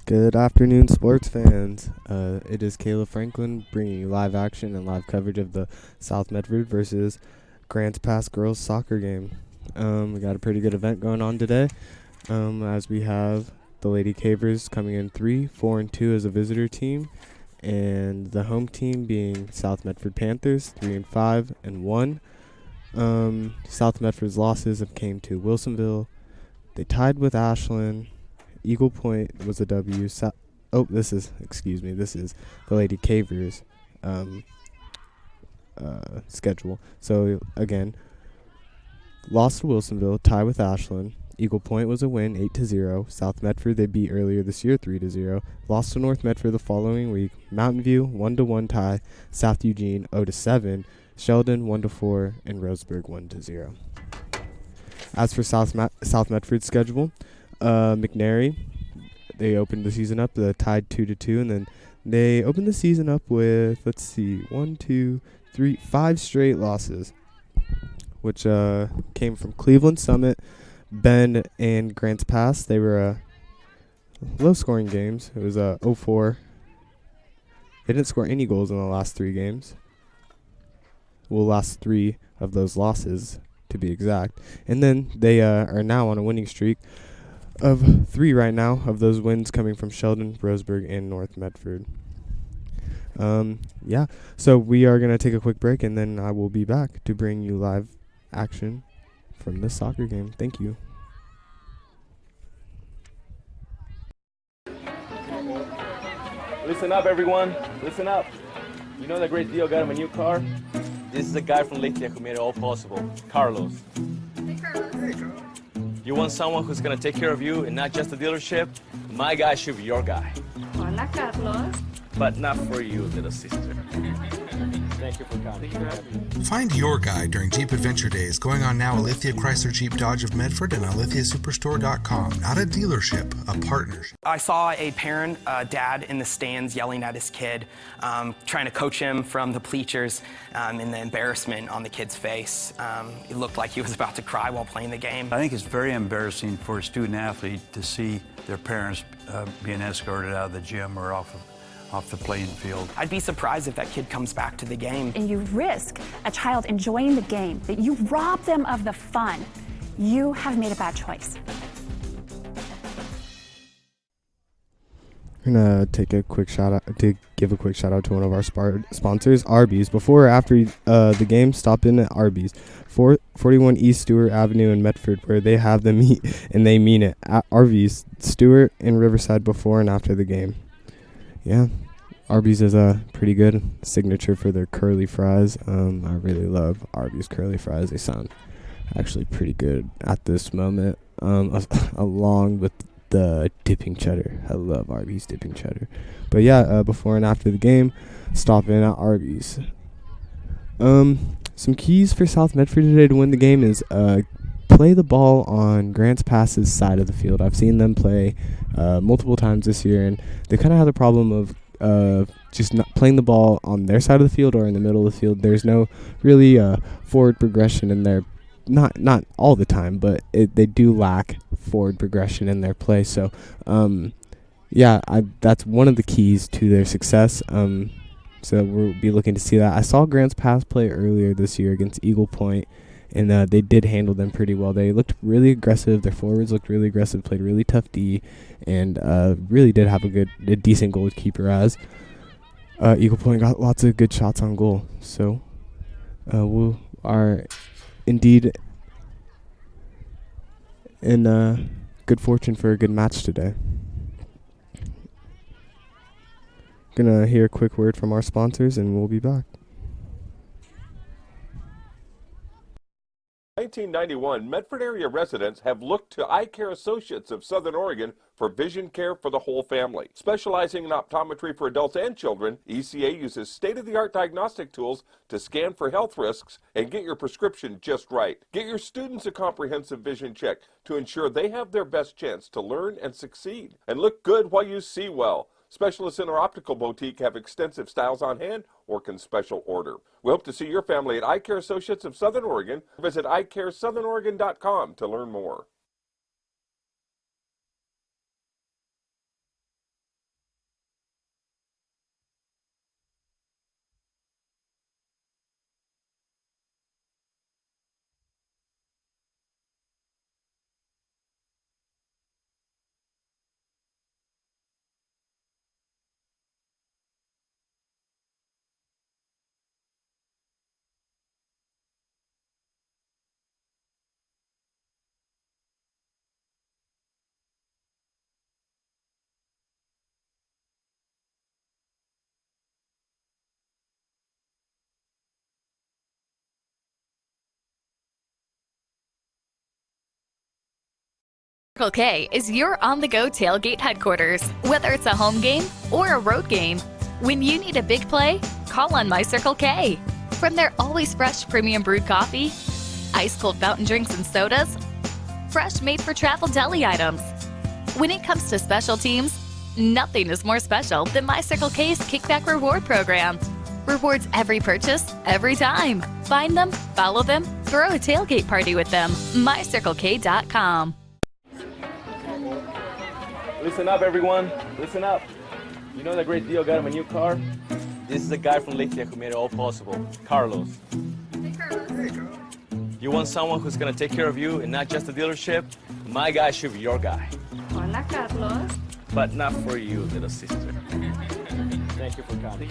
Good afternoon, sports fans. It is Caleb Franklin bringing you live action and live coverage of the South Medford versus Grants Pass girls soccer game. We got a pretty good event going on today, as we have the Lady Cavers coming in 3-4-2 as a visitor team, and the home team being South Medford Panthers 3-5-1. South Medford's losses have came to Wilsonville. They tied with Ashland. Eagle Point was a W. This is the Lady Cavers schedule. So again, lost to Wilsonville, tie with Ashland. Eagle Point was a win, 8-0. South Medford they beat earlier this year, 3-0. Lost to North Medford the following week. Mountain View 1-1 tie. South Eugene 0-7. Sheldon 1-4, and Roseburg 1-0. As for South Medford's schedule, McNary, they opened the season up, tied 2-2, and then they opened the season up with 5 straight losses, which came from Cleveland Summit, Bend, and Grants Pass. They were low-scoring games. It was 0-4. They didn't score any goals in the last 3 games. Well, last 3 of those losses, to be exact. And then they are now on a winning streak of 3 right now, of those wins coming from Sheldon, Roseburg, and North Medford. So we are going to take a quick break, and then I will be back to bring you live action from this soccer game. Thank you. Listen up, everyone. Listen up. You know that great deal got him a new car? This is the guy from Lithia who made it all possible, Carlos. Hey, Carlos. Hey, Carlos. You want someone who's gonna take care of you and not just the dealership? My guy should be your guy. Hola, Carlos. But not for you, little sister. Thank you for coming. Find your guy during Jeep Adventure Days going on now at Lithia Chrysler Jeep Dodge of Medford and on lithiasuperstore.com. Not a dealership, a partnership. I saw a parent, dad in the stands yelling at his kid, trying to coach him from the bleachers, and the embarrassment on the kid's face. It looked like he was about to cry while playing the game. I think it's very embarrassing for a student athlete to see their parents being escorted out of the gym or off the playing field. I'd be surprised if that kid comes back to the game. And you risk a child enjoying the game, that you rob them of the fun. You have made a bad choice. I'm gonna take a quick shout out to one of our sponsors, Arby's. Before or after the game, stop in at Arby's, 41 East Stewart Avenue in Medford, where they have the meat and they mean it. At Arby's, Stewart and Riverside before and after the game. Yeah, Arby's is a pretty good signature for their curly fries. I really love Arby's curly fries. They sound actually pretty good at this moment, along with the dipping cheddar. I love Arby's dipping cheddar. But yeah, before and after the game, stop in at Arby's. Some keys for South Medford today to win the game is play the ball on Grants Pass's side of the field. I've seen them play multiple times this year, and they kind of have the problem of just not playing the ball on their side of the field or in the middle of the field. There's no really forward progression in their, not all the time, but they do lack forward progression in their play. So, that's one of the keys to their success. So we'll be looking to see that. I saw Grants Pass play earlier this year against Eagle Point, and they did handle them pretty well. They looked really aggressive. Their forwards looked really aggressive, played really tough D, and really did have a decent goalkeeper, as Eagle Point got lots of good shots on goal. So we are indeed in good fortune for a good match today. Gonna hear a quick word from our sponsors, and we'll be back. 1991, Medford area residents have looked to Eye Care Associates of Southern Oregon for vision care for the whole family. Specializing in optometry for adults and children, ECA uses state-of-the-art diagnostic tools to scan for health risks and get your prescription just right. Get your students a comprehensive vision check to ensure they have their best chance to learn and succeed. And look good while you see well. Specialists in our optical boutique have extensive styles on hand or can special order. We hope to see your family at Eye Care Associates of Southern Oregon. Visit eyecaresouthern.oregon.com to learn more. Circle K is your on-the-go tailgate headquarters. Whether it's a home game or a road game, when you need a big play, call on My Circle K. From their always fresh premium brewed coffee, ice-cold fountain drinks and sodas, fresh made-for-travel deli items. When it comes to special teams, nothing is more special than My Circle K's Kickback Reward Program. Rewards every purchase, every time. Find them, follow them, throw a tailgate party with them. MyCircleK.com. Listen up, everyone. Listen up. You know that great deal got him a new car? This is the guy from Lithia who made it all possible, Carlos. Hey, Carlos. You want someone who's gonna take care of you and not just the dealership? My guy should be your guy. Hola, Carlos. But not for you, little sister. Thank you for coming.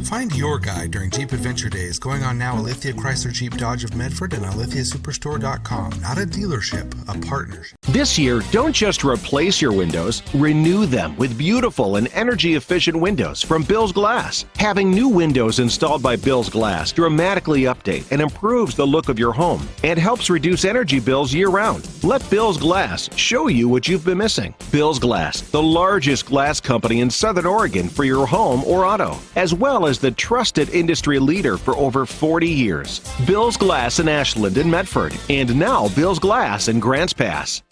Find your guide during Jeep Adventure Days going on now at Lithia Chrysler Jeep Dodge of Medford and on LithiaSuperstore.com. Not a dealership, a partnership. This year, don't just replace your windows, renew them with beautiful and energy-efficient windows from Bill's Glass. Having new windows installed by Bill's Glass dramatically update and improves the look of your home and helps reduce energy bills year-round. Let Bill's Glass show you what you've been missing. Bill's Glass, the largest glass company in Southern Oregon for your home or auto, as well as the trusted industry leader for over 40 years. Bill's Glass in Ashland and Medford, and now Bill's Glass in Grants Pass.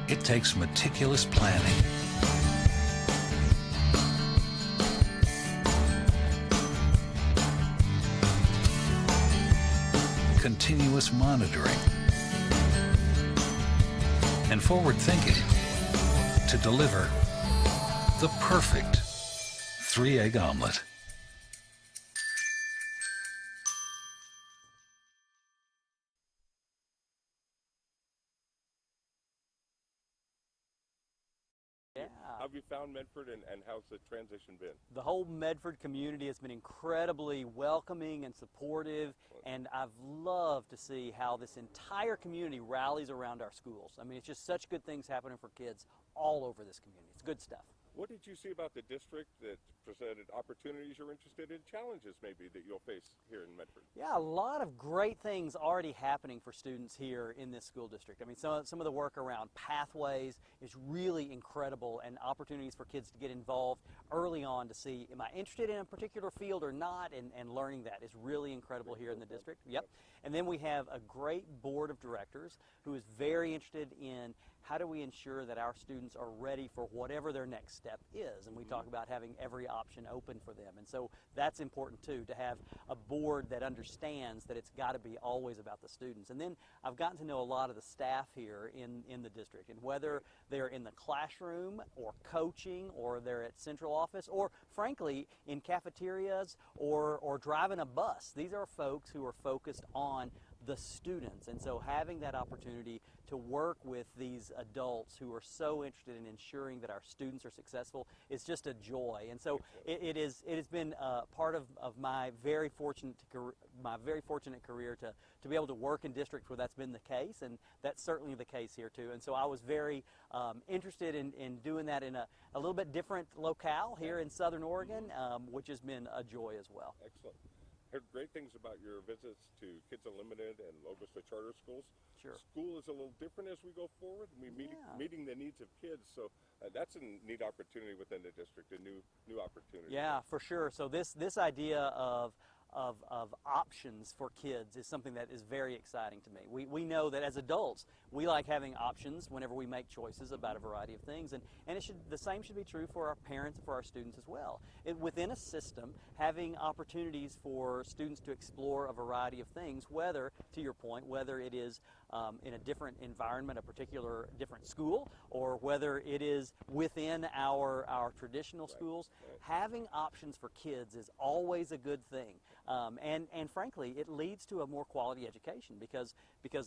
It takes meticulous planning, continuous monitoring, and forward thinking to deliver the perfect 3-egg omelet. How have you found Medford and how's the transition been? The whole Medford community has been incredibly welcoming and supportive, and I've loved to see how this entire community rallies around our schools. I mean, it's just such good things happening for kids all over this community. It's good stuff. What did you see about the district that presented opportunities you're interested in, challenges maybe that you'll face here in Medford? Yeah, a lot of great things already happening for students here in this school district. I mean, some of the work around pathways is really incredible, and opportunities for kids to get involved early on to see, am I interested in a particular field or not, and learning that is really incredible here in the district. Yep. And then we have a great board of directors who is very interested in how do we ensure that our students are ready for whatever their next step is, and we talk about having every option open for them, and so that's important too, to have a board that understands that it's got to be always about the students. And then I've gotten to know a lot of the staff here in the district, and whether they're in the classroom or coaching, or they're at central office, or frankly in cafeterias or driving a bus, these are folks who are focused on the students. And so having that opportunity to work with these adults who are so interested in ensuring that our students are successful is just a joy. And so it has been part of my very fortunate career to be able to work in districts where that's been the case, and that's certainly the case here too. And so I was very interested in doing that in a little bit different locale here in Southern Oregon, which has been a joy as well. Excellent. Heard great things about your visits to Kids Unlimited and Logos to charter schools. Sure. School is a little different as we go forward. Meeting the needs of kids, so that's a neat opportunity within the district, a new opportunity. Yeah, for sure. So this idea of options for kids is something that is very exciting to me. We know that as adults, we like having options whenever we make choices about a variety of things, and the same should be true for our parents and for our students as well. Within a system, having opportunities for students to explore a variety of things, whether, to your point, whether it is in a different environment, a particular different school, or whether it is within our traditional schools, having options for kids is always a good thing. And frankly, it leads to a more quality education, because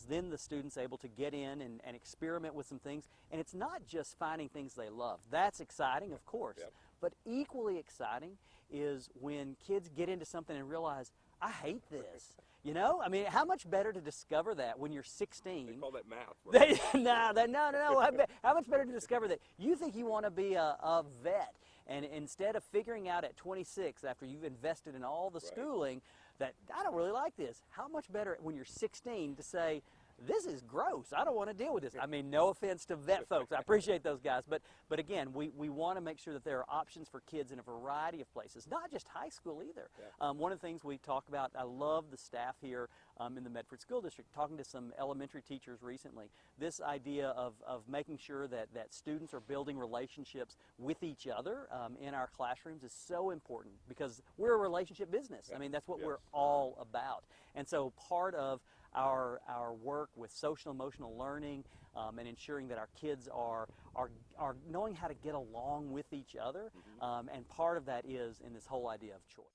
then the student's able to get in and experiment with some things, and it's not just finding things they love. That's exciting, of course, but equally exciting is when kids get into something and realize, I hate this. You know, I mean, how much better to discover that when you're 16? They call that math, right? No. How much better to discover that you think you want to be a vet, and instead of figuring out at 26, after you've invested in all the schooling, that I don't really like this. How much better when you're 16 to say, this is gross. I don't want to deal with this. I mean, no offense to vet folks. I appreciate those guys. But again, we want to make sure that there are options for kids in a variety of places, not just high school either. Yeah. One of the things we talk about, I love the staff here in the Medford School District, talking to some elementary teachers recently, this idea of making sure that students are building relationships with each other in our classrooms is so important, because we're a relationship business. I mean, that's what we're all about. And so part of our work with social emotional learning and ensuring that our kids are knowing how to get along with each other, and part of that is in this whole idea of choice.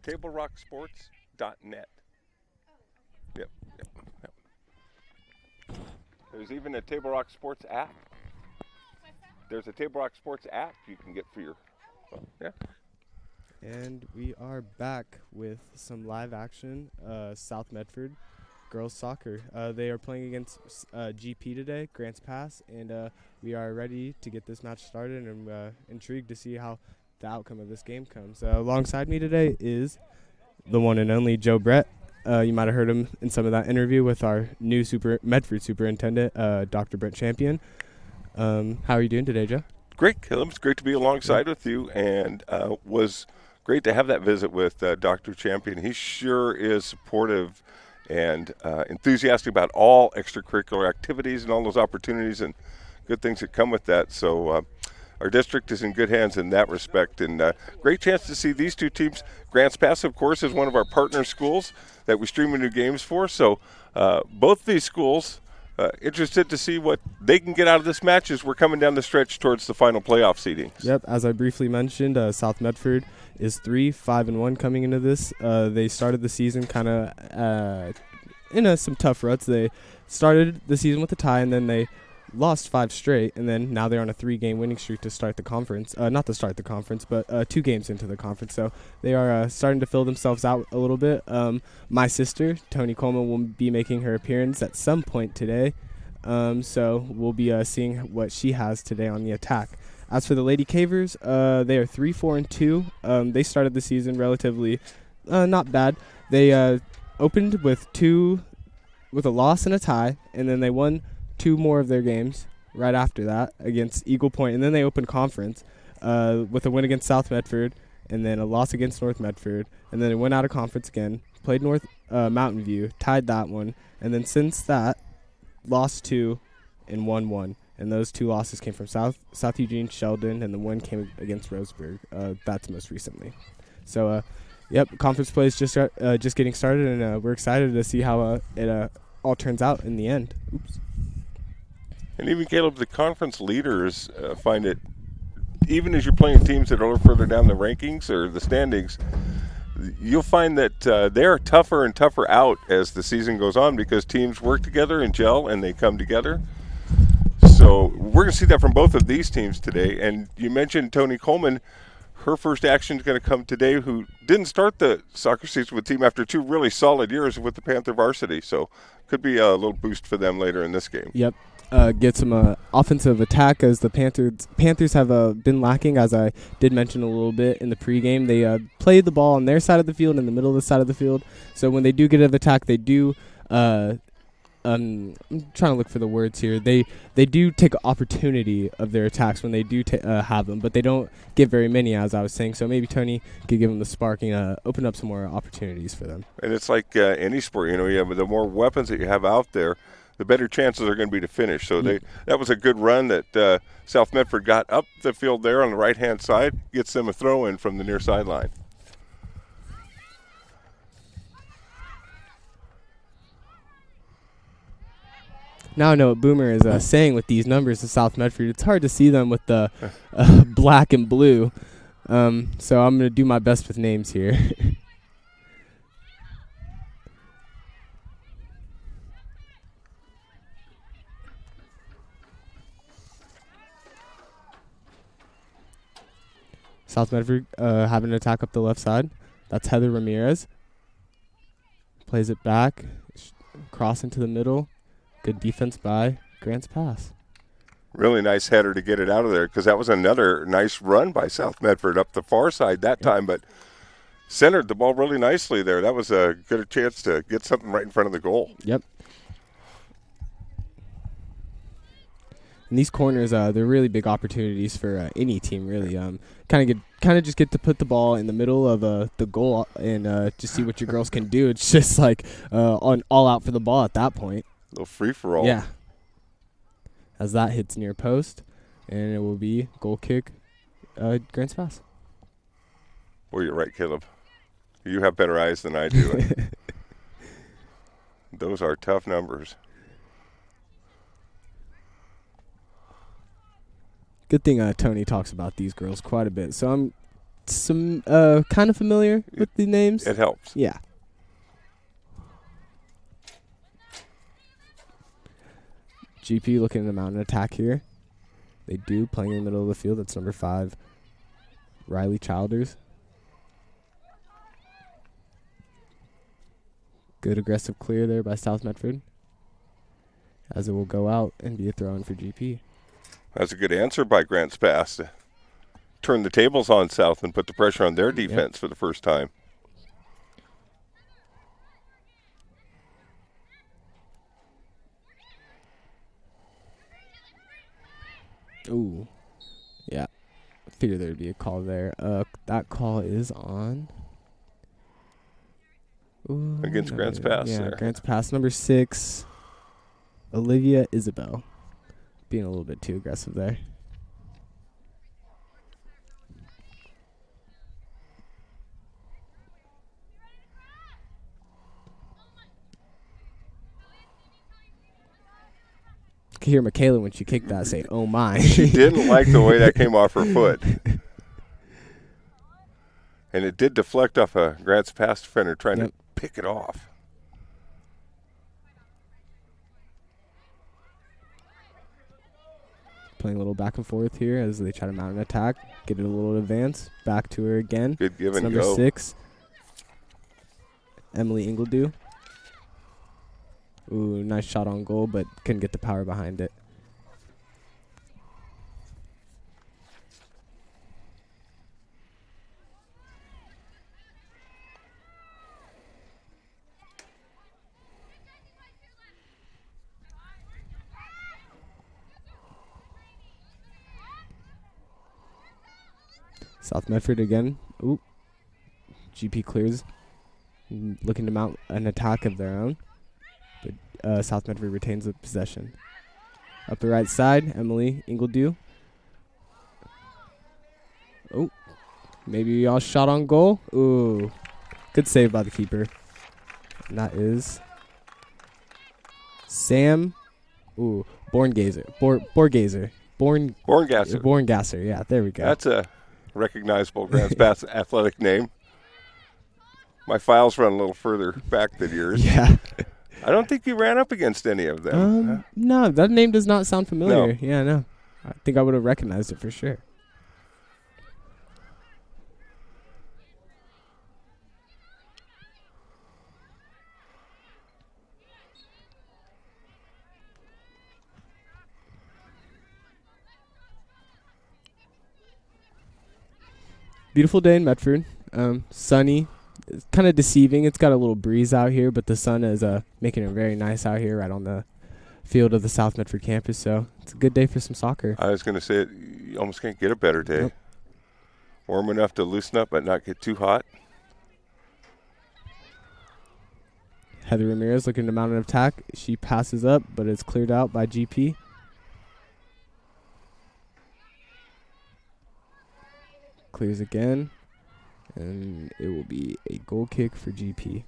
TableRockSports.net. Yep. There's even a Table Rock Sports app. There's a Table Rock Sports app you can get for your phone. Yeah. And we are back with some live action. South Medford girls soccer. They are playing against GP today, Grants Pass, and we are ready to get this match started, and I'm intrigued to see how the outcome of this game comes. Alongside me today is the one and only Joe Brett. You might have heard him in some of that interview with our new Medford superintendent, Dr. Brett Champion. How are you doing today, Joe? Great, Caleb. It's great to be alongside with you, and was great to have that visit with Dr. Champion. He sure is supportive and enthusiastic about all extracurricular activities and all those opportunities and good things that come with that. So our district is in good hands in that respect, and great chance to see these two teams. Grants Pass, of course, is one of our partner schools that we stream new games for. So both these schools interested to see what they can get out of this match as we're coming down the stretch towards the final playoff seedings. Yep, as I briefly mentioned, South Medford is 3-5-1 coming into this. They started the season kind of in some tough ruts. They started the season with a tie, and then they lost 5 straight, and then now they're on a 3-game winning streak to start the conference. Not to start the conference, but 2 games into the conference. So they are starting to fill themselves out a little bit. My sister, Toni Coleman, will be making her appearance at some point today. So we'll be seeing what she has today on the attack. As for the Lady Cavers, they are 3-4-2. They started the season relatively not bad. They opened with a loss and a tie, and then they won 2 more of their games right after that against Eagle Point, and then they opened conference with a win against South Medford, and then a loss against North Medford, and then they went out of conference again, played North Mountain View, tied that one, and then since that, lost 2 and won 1. And those 2 losses came from South Eugene, Sheldon, and the one came against Roseburg. That's most recently. So, yep, conference play is just getting started, and we're excited to see how it all turns out in the end. Oops. And even, Caleb, the conference leaders find it, even as you're playing teams that are a little further down the rankings or the standings, you'll find that they're tougher and tougher out as the season goes on, because teams work together and gel and they come together. So we're going to see that from both of these teams today. And you mentioned Toni Coleman. Her first action is going to come today, who didn't start the soccer season with the team after 2 really solid years with the Panther varsity. So could be a little boost for them later in this game. Yep. Get some offensive attack, as the Panthers have been lacking, as I did mention a little bit in the pregame. They play the ball on their side of the field, in the middle of the side of the field. So when they do get an attack, they do I'm trying to look for the words here. They do take opportunity of their attacks when they do have them, but they don't get very many, as I was saying. So maybe Tony could give them the spark and open up some more opportunities for them. And it's like any sport, the more weapons that you have out there, the better chances are going to be to finish. So that was a good run that South Medford got up the field there on the right-hand side, gets them a throw-in from the near sideline. Now I know what Boomer is saying with these numbers of South Medford. It's hard to see them with the black and blue. So I'm going to do my best with names here. South Medford having an attack up the left side. That's Heather Ramirez. Plays it back. Cross into the middle. Good defense by Grants Pass. Really nice header to get it out of there, because that was another nice run by South Medford up the far side that time, but centered the ball really nicely there. That was a good chance to get something right in front of the goal. Yep. And these corners, they're really big opportunities for any team, really. Kind of just get to put the ball in the middle of the goal and just see what your girls can do. It's just like on all out for the ball at that point. A little free for all. Yeah. As that hits near post, and it will be goal kick, Grants Pass. Well, you're right, Caleb. You have better eyes than I do. Those are tough numbers. Good thing Tony talks about these girls quite a bit, so I'm kind of familiar with the names. It helps. Yeah. GP looking to mount an attack here. They do, playing in the middle of the field. That's number 5, Riley Childers. Good aggressive clear there by South Medford, as it will go out and be a throw-in for GP. That's a good answer by Grants Pass to turn the tables on South and put the pressure on their defense for the first time. Ooh. Yeah. I figured there would be a call there. That call is on. Ooh, Against Grants Pass yeah, there. Grants Pass, number 6, Olivia Isabel. Being a little bit too aggressive there. You can hear Michaela when she kicked that say, "Oh my." She didn't like the way that came off her foot. And it did deflect off a Grants Pass defender trying to pick it off. Playing a little back and forth here as they try to mount an attack. Get it a little advance. Back to her again. Good give and number go. 6, Emily Ingledew. Ooh, nice shot on goal, but couldn't get the power behind it. South Medford again. Ooh. GP clears. Looking to mount an attack of their own. But South Medford retains the possession. Up the right side, Emily Ingledew. Oh. Maybe y'all shot on goal. Ooh. Good save by the keeper. And that is Sam. Ooh. Borngazer. Borgazer. Borngasser. Borngasser. Yeah, there we go. That's a recognizable Grants Pass athletic name. My files run a little further back than yours. Yeah. I don't think you ran up against any of them. No, that name does not sound familiar. No. Yeah, no. I think I would have recognized it for sure. Beautiful day in Medford. Sunny. It's kind of deceiving. It's got a little breeze out here, but the sun is making it very nice out here right on the field of the South Medford campus. So it's a good day for some soccer. I was going to say, you almost can't get a better day. Nope. Warm enough to loosen up but not get too hot. Heather Ramirez looking to mount an attack. She passes up, but it's cleared out by GP. Clears again, and it will be a goal kick for GP.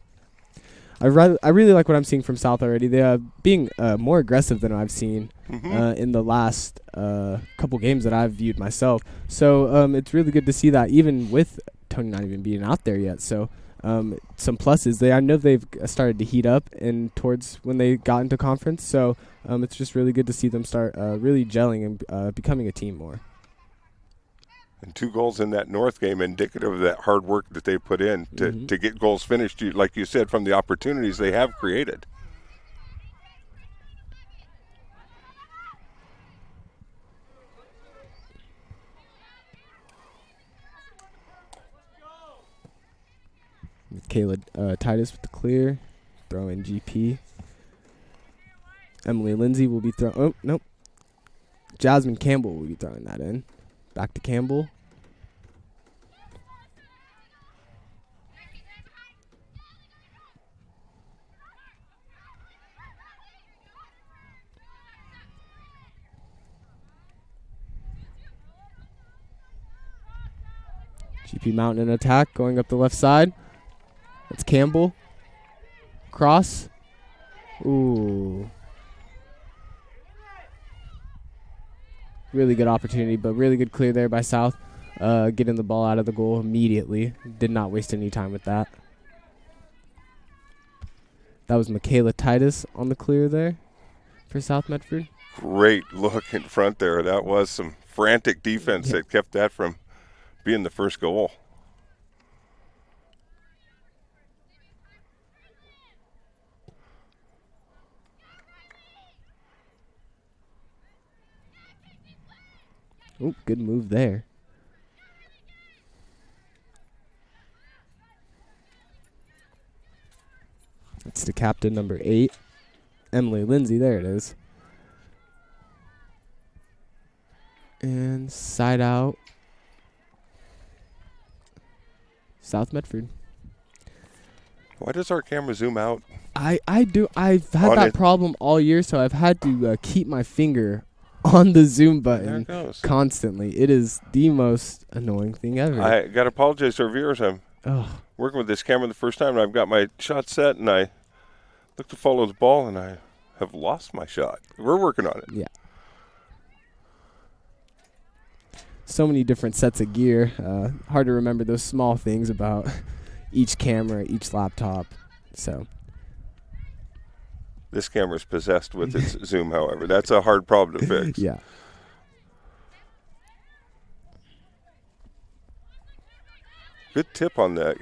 I really like what I'm seeing from South already. They are being more aggressive than I've seen in the last couple games that I've viewed myself. So it's really good to see that, even with Tony not even being out there yet. So some pluses. I know they've started to heat up and towards when they got into conference. So it's just really good to see them start really gelling and becoming a team more. And 2 goals in that North game, indicative of that hard work that they put in to get goals finished, like you said, from the opportunities they have created. Michaela Titus with the clear. Throw in GP. Emily Lindsay will be throwing. Oh, nope. Jasmine Campbell will be throwing that in. Back to Campbell. GP Mountain in attack, going up the left side. That's Campbell. Cross. Ooh. Really good opportunity, but really good clear there by South. Getting the ball out of the goal immediately. Did not waste any time with that. That was Michaela Titus on the clear there for South Medford. Great look in front there. That was some frantic defense that kept that from being the first goal. Oh, good move there. It's the captain, number 8, Emily Lindsay. There it is. And side out. South Medford. Why does our camera zoom out? I've had that problem all year, so I've had to keep my finger on the zoom button constantly. It is the most annoying thing ever. I got to apologize to our viewers. I'm working with this camera the first time, and I've got my shot set, and I look to follow the ball, and I have lost my shot. We're working on it. Yeah. So many different sets of gear. Hard to remember those small things about each camera, each laptop. So this camera is possessed with its zoom, however. That's a hard problem to fix. Yeah. Good tip on that.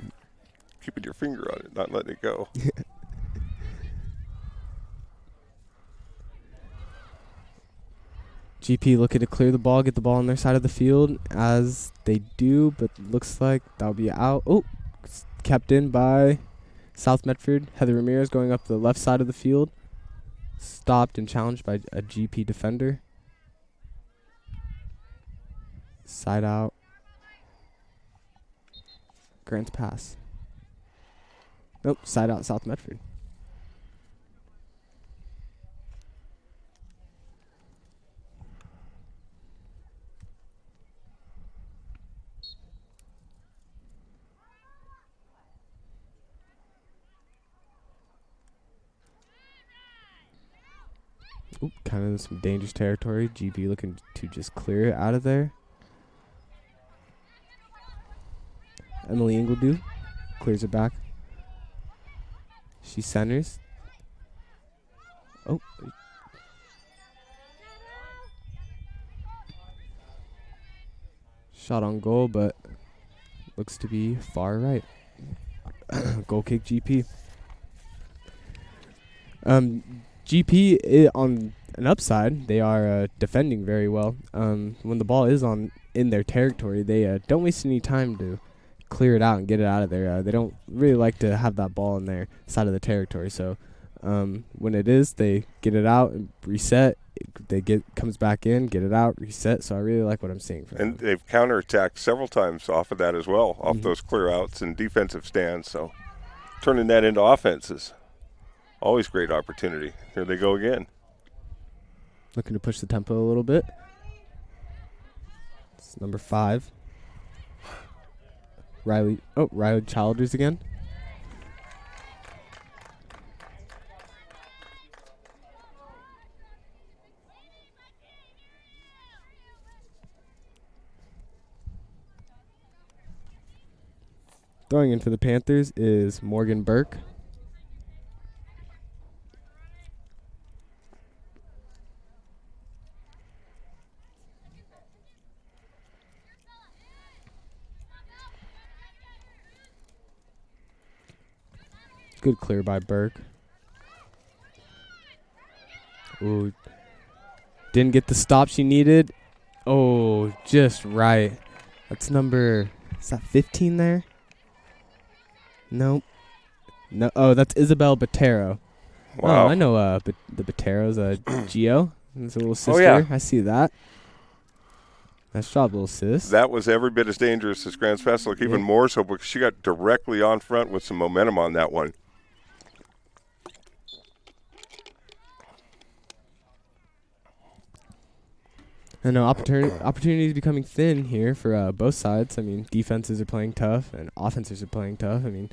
Keeping your finger on it, not letting it go. GP looking to clear the ball, get the ball on their side of the field, as they do, but looks like that'll be out. Oh, kept in by South Medford. Heather Ramirez going up the left side of the field. Stopped and challenged by a GP defender. Side out. Grant's pass. Nope, side out South Medford. Oop, kind of some dangerous territory. GP looking to just clear it out of there. Emily Ingledew clears it back. She centers. Oh. Shot on goal, but looks to be far right. Goal kick GP. GP on an upside, they are defending very well. When the ball is in their territory, they don't waste any time to clear it out and get it out of there. They don't really like to have that ball in their side of the territory. So when it is, they get it out and reset. Comes back in, get it out, reset. So I really like what I'm seeing from them. And they've counterattacked several times off of that as well, off those clear outs and defensive stands. So turning that into offenses. Always great opportunity. Here they go again. Looking to push the tempo a little bit. It's number 5. Riley Childers again. Throwing in for the Panthers is Morgan Burke. Good clear by Burke. Ooh. Didn't get the stop she needed. Oh, just right. That's number, is that 15 there? Nope. No. Oh, that's Isabel Botero. Wow. Oh, I know the Boteros, Gio. His little sister. Oh, yeah. I see that. Nice job, little sis. That was every bit as dangerous as Grants Pass. Look, even more so because she got directly on front with some momentum on that one. I know opportunities becoming thin here for both sides. I mean, defenses are playing tough and offenses are playing tough. I mean,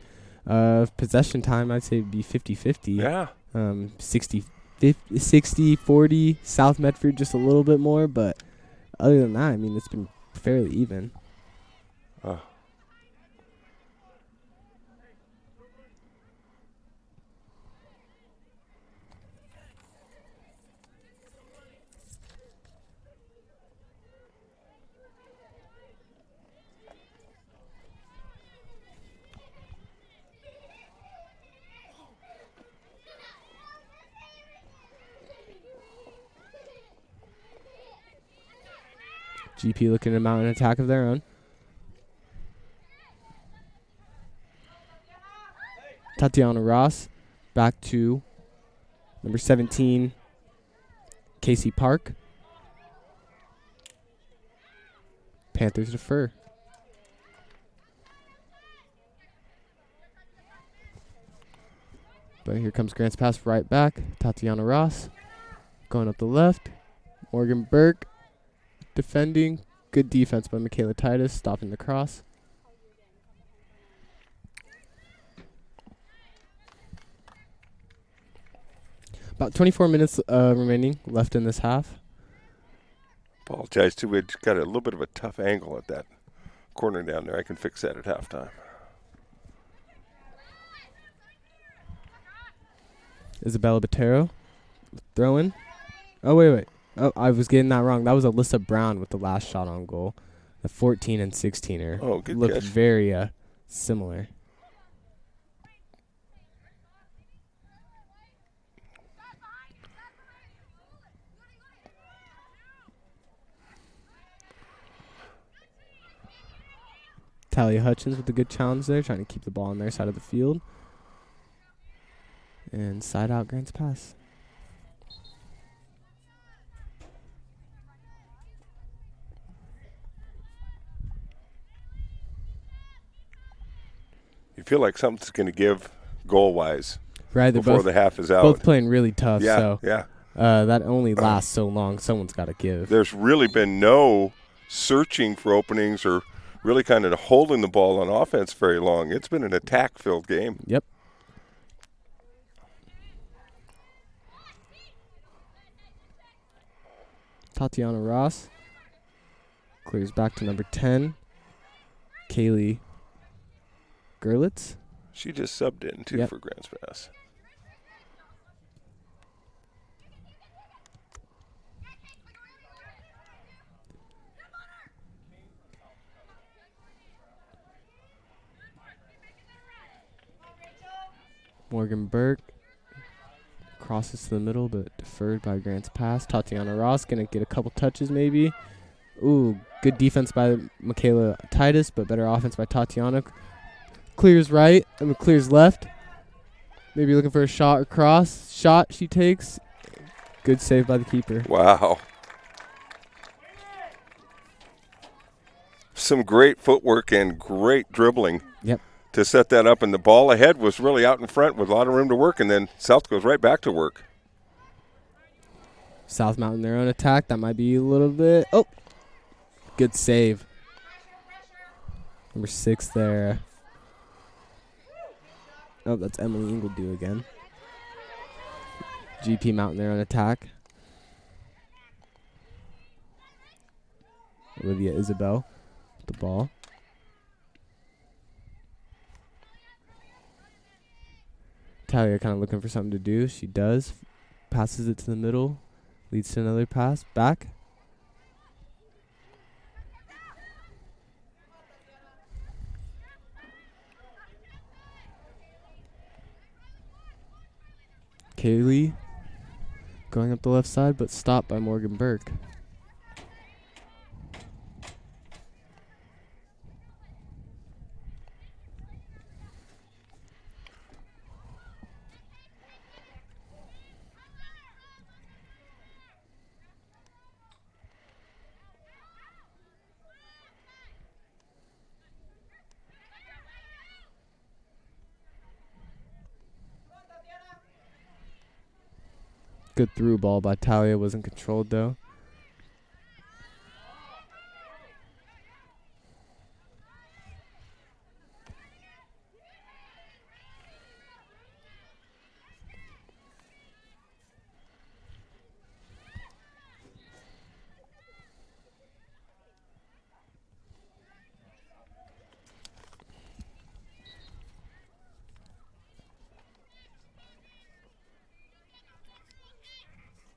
possession time, I'd say, would be 50-50. Yeah. 60-40. South Medford just a little bit more, but other than that, I mean, it's been fairly even. GP looking to mount an attack of their own. Tatiana Ross back to number 17, Casey Park. Panthers defer. But here comes Grant's pass right back. Tatiana Ross going up the left. Morgan Burke defending. Good defense by Michaela Titus, stopping the cross. About 24 minutes remaining left in this half. Apologize, too. We got a little bit of a tough angle at that corner down there. I can fix that at halftime. Isabella Botero throwing. Oh, wait. Oh, I was getting that wrong. That was Alyssa Brown with the last shot on goal. The 14 and 16er. Oh, good looked catch. Very similar. Talia Hutchins with a good challenge there, trying to keep the ball on their side of the field. And side out Grant's pass. You feel like something's going to give goal-wise right, before the half is out. Both playing really tough, yeah. That only lasts so long. Someone's got to give. There's really been no searching for openings or really kind of holding the ball on offense very long. It's been an attack-filled game. Yep. Tatiana Ross clears back to number 10, Kaylee Gerlitz. She just subbed in, too, for Grants Pass. Morgan Burke crosses to the middle, but deferred by Grant's pass. Tatiana Ross going to get a couple touches maybe. Ooh, good defense by Michaela Titus, but better offense by Tatiana. Clears right, clears left. Maybe looking for a shot or cross. Shot she takes. Good save by the keeper. Wow. Some great footwork and great dribbling. Yep. To set that up, and the ball ahead was really out in front with a lot of room to work, and then South goes right back to work. South mounting their own attack. That might be a little bit. Oh, good save. Number 6 there. Oh, that's Emily Ingledew again. GP mounting their own attack. Olivia Isabel with the ball. Talia kind of looking for something to do. She does. Passes it to the middle. Leads to another pass. Back. Kaylee going up the left side, but stopped by Morgan Burke. Good through ball by Talia, wasn't controlled though.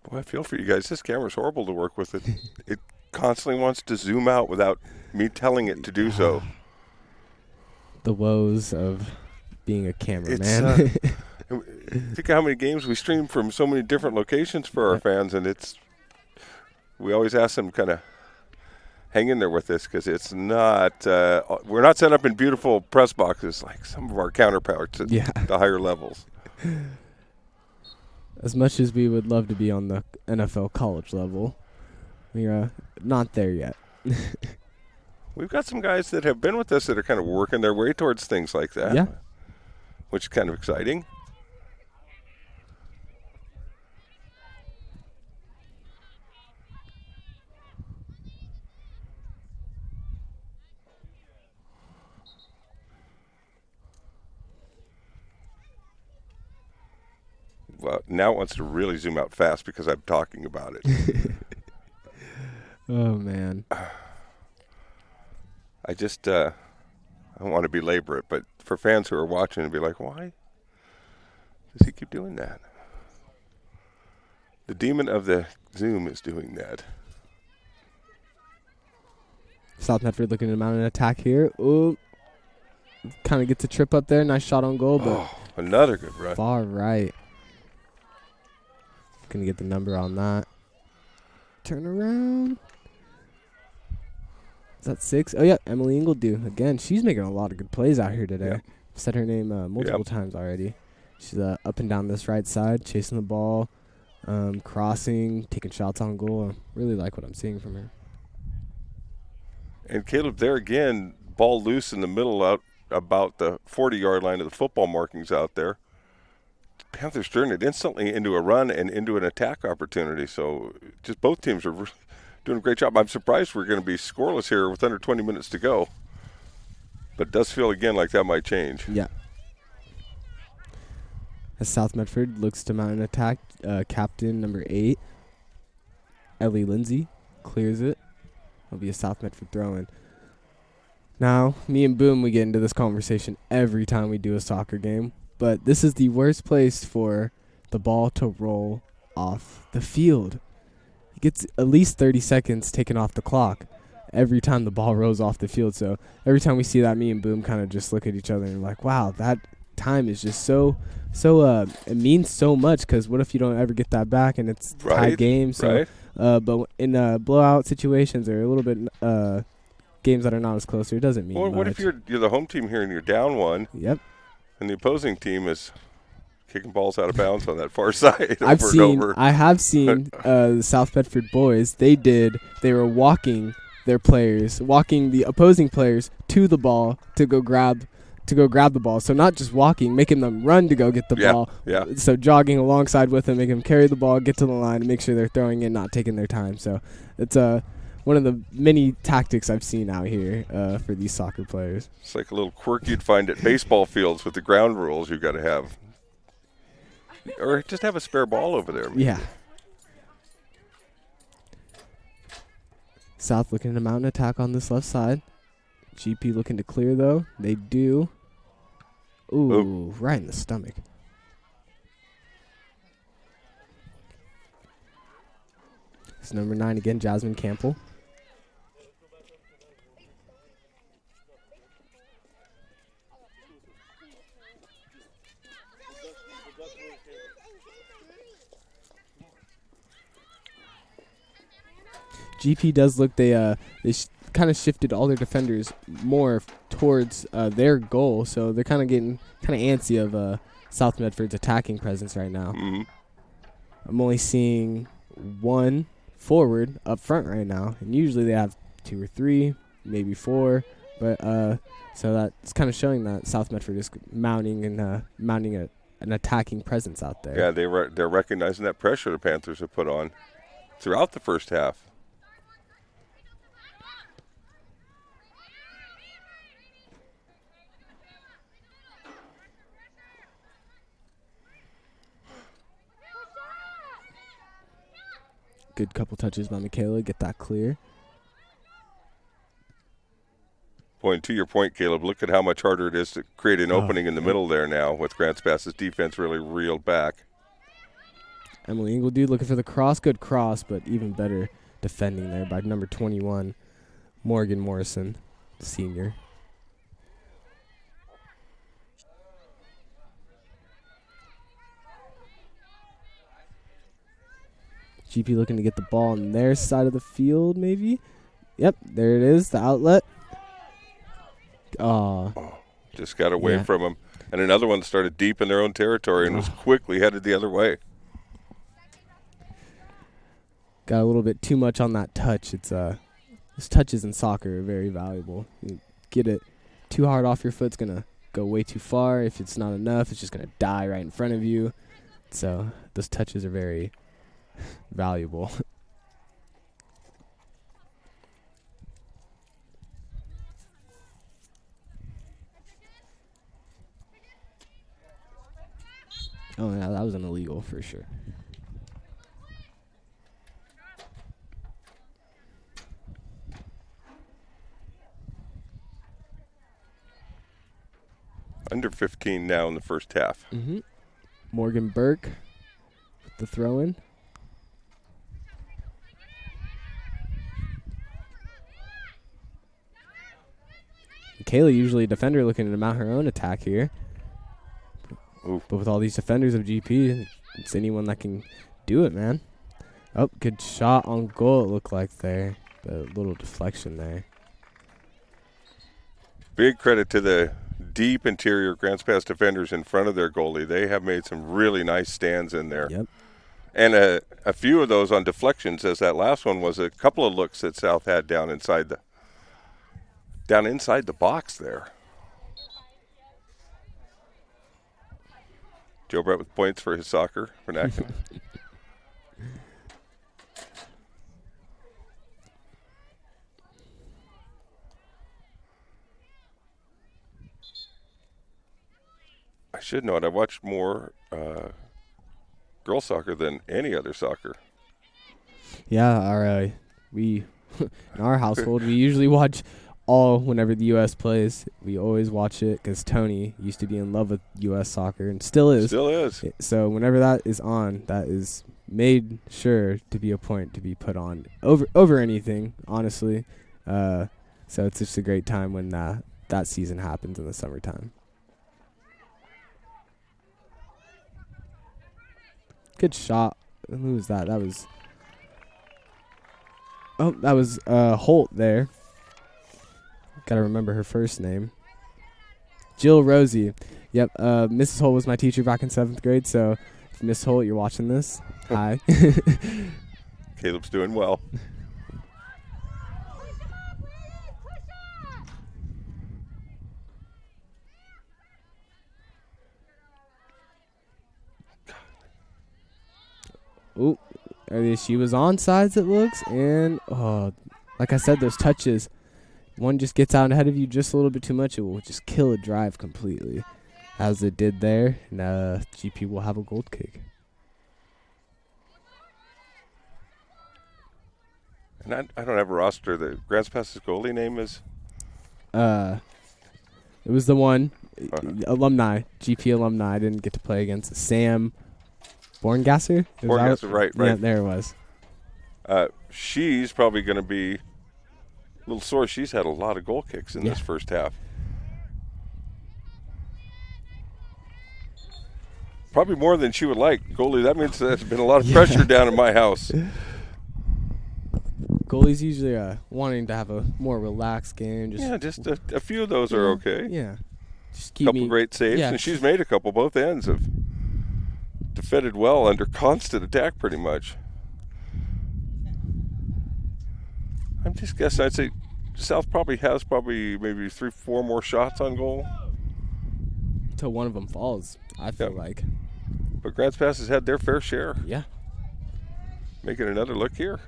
Boy, I feel for you guys. This camera's horrible to work with. It constantly wants to zoom out without me telling it to do so. The woes of being a cameraman. Think of how many games we stream from so many different locations for our fans, and we always ask them kind of hang in there with this because it's not we're not set up in beautiful press boxes like some of our counterparts at the higher levels. As much as we would love to be on the NFL college level, we're not there yet. We've got some guys that have been with us that are kind of working their way towards things like that. Yeah. Which is kind of exciting. Well, now it wants to really zoom out fast because I'm talking about it. Oh, man. I just, I don't want to belabor it, but for fans who are watching and be like, why does he keep doing that? The demon of the Zoom is doing that. South Medford looking to mount an attack here. Ooh. Kind of gets a trip up there. Nice shot on goal, but another good run. Far right. Gonna get the number on that. Turn around. Is that 6? Oh, yeah, Emily Ingledew. Again, she's making a lot of good plays out here today. Yeah. Said her name multiple times already. She's up and down this right side, chasing the ball, crossing, taking shots on goal. I really like what I'm seeing from her. And Caleb, there again, ball loose in the middle out about the 40-yard line of the football markings out there. Panthers turned it instantly into a run and into an attack opportunity. So just both teams are doing a great job. I'm surprised we're going to be scoreless here with under 20 minutes to go. But it does feel, again, like that might change. Yeah. As South Medford looks to mount an attack, captain number 8, Ellie Lindsay, clears it. It'll be a South Medford throw-in. Now, me and Boom, we get into this conversation every time we do a soccer game. But this is the worst place for the ball to roll off the field. It gets at least 30 seconds taken off the clock every time the ball rolls off the field. So every time we see that, me and Boom kind of just look at each other and like, wow, that time is just so it means so much because what if you don't ever get that back and it's a tied game? So, but in blowout situations or a little bit games that are not as close, it doesn't mean much. What if you're the home team here and you're down one? Yep. And the opposing team is kicking balls out of bounds on that far side I have seen the South Bedford boys. They were walking the opposing players to the ball to go grab the ball. So not just walking, making them run to go get the ball. Yeah. So jogging alongside with them, making them carry the ball, get to the line, and make sure they're throwing in, not taking their time. So it's one of the many tactics I've seen out here for these soccer players. It's like a little quirk you'd find at baseball fields with the ground rules you've got to have. Or just have a spare ball over there. Maybe. Yeah. South looking to mount an attack on this left side. GP looking to clear, though. They do. Ooh, right in the stomach. It's number 9 again, Jasmine Campbell. GP does look they kind of shifted all their defenders more towards their goal, so they're kind of getting kind of antsy of South Medford's attacking presence right now. Mm-hmm. I'm only seeing one forward up front right now, and usually they have 2 or 3, maybe 4, but so that's kind of showing that South Medford is mounting an attacking presence out there. Yeah, they're recognizing that pressure the Panthers have put on throughout the first half. Good couple touches by Michaela. Get that clear. Boy, and to your point, Caleb, look at how much harder it is to create an opening in the middle there now with Grants Pass's defense really reeled back. Emily Ingledew looking for the cross. Good cross, but even better defending there by number 21, Morgan Morrison, senior. GP looking to get the ball on their side of the field, maybe. Yep, there it is, the outlet. Just got away from him. And another one started deep in their own territory and was quickly headed the other way. Got a little bit too much on that touch. It's those touches in soccer are very valuable. You get it too hard off your foot, it's gonna go way too far. If it's not enough, it's just gonna die right in front of you. So those touches are very valuable. Oh yeah, that was an illegal for sure. Under 15 now in the first half. Mm-hmm. Morgan Burke with the throw-in. Kayla usually a defender looking to mount her own attack here. Ooh. But with all these defenders of GP, it's anyone that can do it, man. Oh, good shot on goal it looked like there. But a little deflection there. Big credit to the deep interior Grants Pass defenders in front of their goalie. They have made some really nice stands in there. Yep. And a few of those on deflections, as that last one was a couple of looks that South had down inside the box there. Joe Brett with points for his soccer vernacular. I should know it. I watched more girls soccer than any other soccer. Yeah, in our household we usually watch all whenever the U.S. plays. We always watch it because Tony used to be in love with U.S. soccer and still is. Still is. So whenever that is on, that is made sure to be a point to be put on over anything, honestly. So it's just a great time when that season happens in the summertime. Good shot. Who was that? That was Holt there. Got to remember her first name. Jill Rosie. Yep, Mrs. Holt was my teacher back in 7th grade, so if Miss Holt, you're watching this, hi. Caleb's doing well. Ooh, she was on sides, it looks, and like I said, those touches, one just gets out ahead of you just a little bit too much, it will just kill a drive completely, as it did there, and GP will have a gold kick. And I don't have a roster. The Grants Pass's goalie name is? It was the one, alumni, GP alumni, I didn't get to play against, Sam Borngasser? Borngasser, right. Yeah, there it was. She's probably going to be a little sore. She's had a lot of goal kicks in this first half. Probably more than she would like. Goalie, that means there's been a lot of pressure down in my house. goalies usually wanting to have a more relaxed game. Just a few of those are okay. Yeah. Just A couple great saves, and she's made a couple. Both ends have defended well under constant attack pretty much. I'm just guessing. I'd say South probably has maybe 3-4 more shots on goal. Until one of them falls, I feel like. But Grants Pass has had their fair share. Yeah. Making another look here.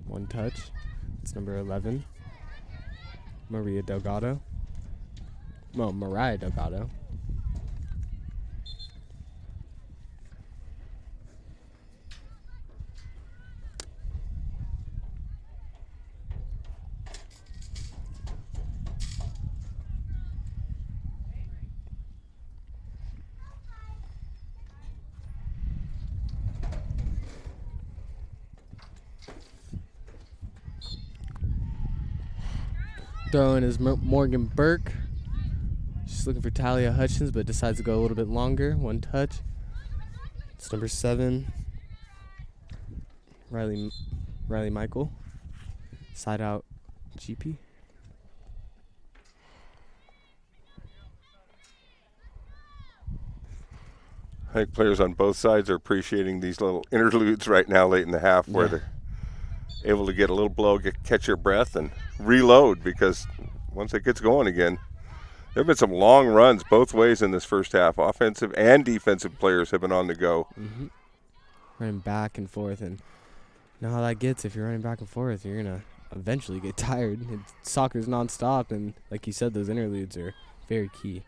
One touch. It's number 11. Mariah Delgado. Throwing is Morgan Burke. She's looking for Talia Hutchins, but decides to go a little bit longer. One touch. It's number 7. Riley Michael. Side out GP. I think players on both sides are appreciating these little interludes right now late in the half where they're able to get a little blow, catch your breath, and reload, because once it gets going again, there have been some long runs both ways in this first half. Offensive and defensive players have been on the go. Mm-hmm. Running back and forth, and you know how that gets. If you're running back and forth, you're going to eventually get tired. Soccer's nonstop, and like you said, those interludes are very key.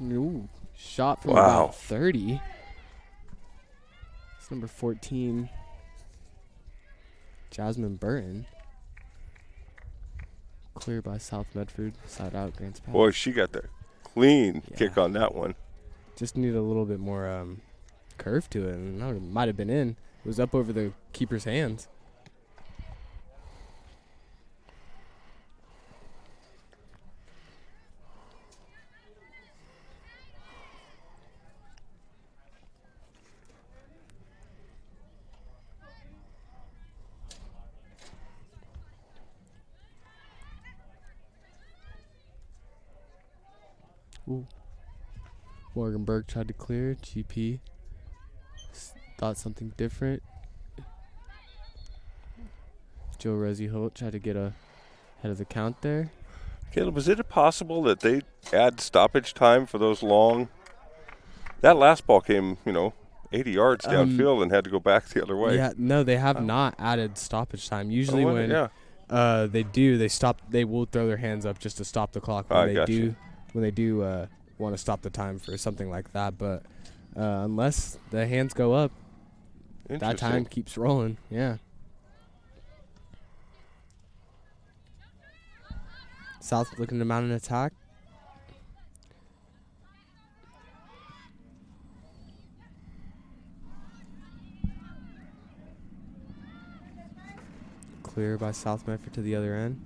Ooh, shot from about 30. It's number 14, Jasmine Burton. Clear by South Medford, side out Grants Pass. Boy, she got the clean kick on that one. Just need a little bit more curve to it, and it might have been in. It was up over the keeper's hands. Ooh. Morgan Burke tried to clear. GP thought something different. Joe Rosie Holt tried to get ahead of the count there. Caleb, is it possible that they add stoppage time for those long? That last ball came, 80 yards downfield and had to go back the other way. Yeah, no, they have not added stoppage time. Usually when they do, they will throw their hands up just to stop the clock when they do want to stop the time for something like that. But unless the hands go up, that time keeps rolling. Yeah. South looking to mount an attack. Clear by South Medford to the other end.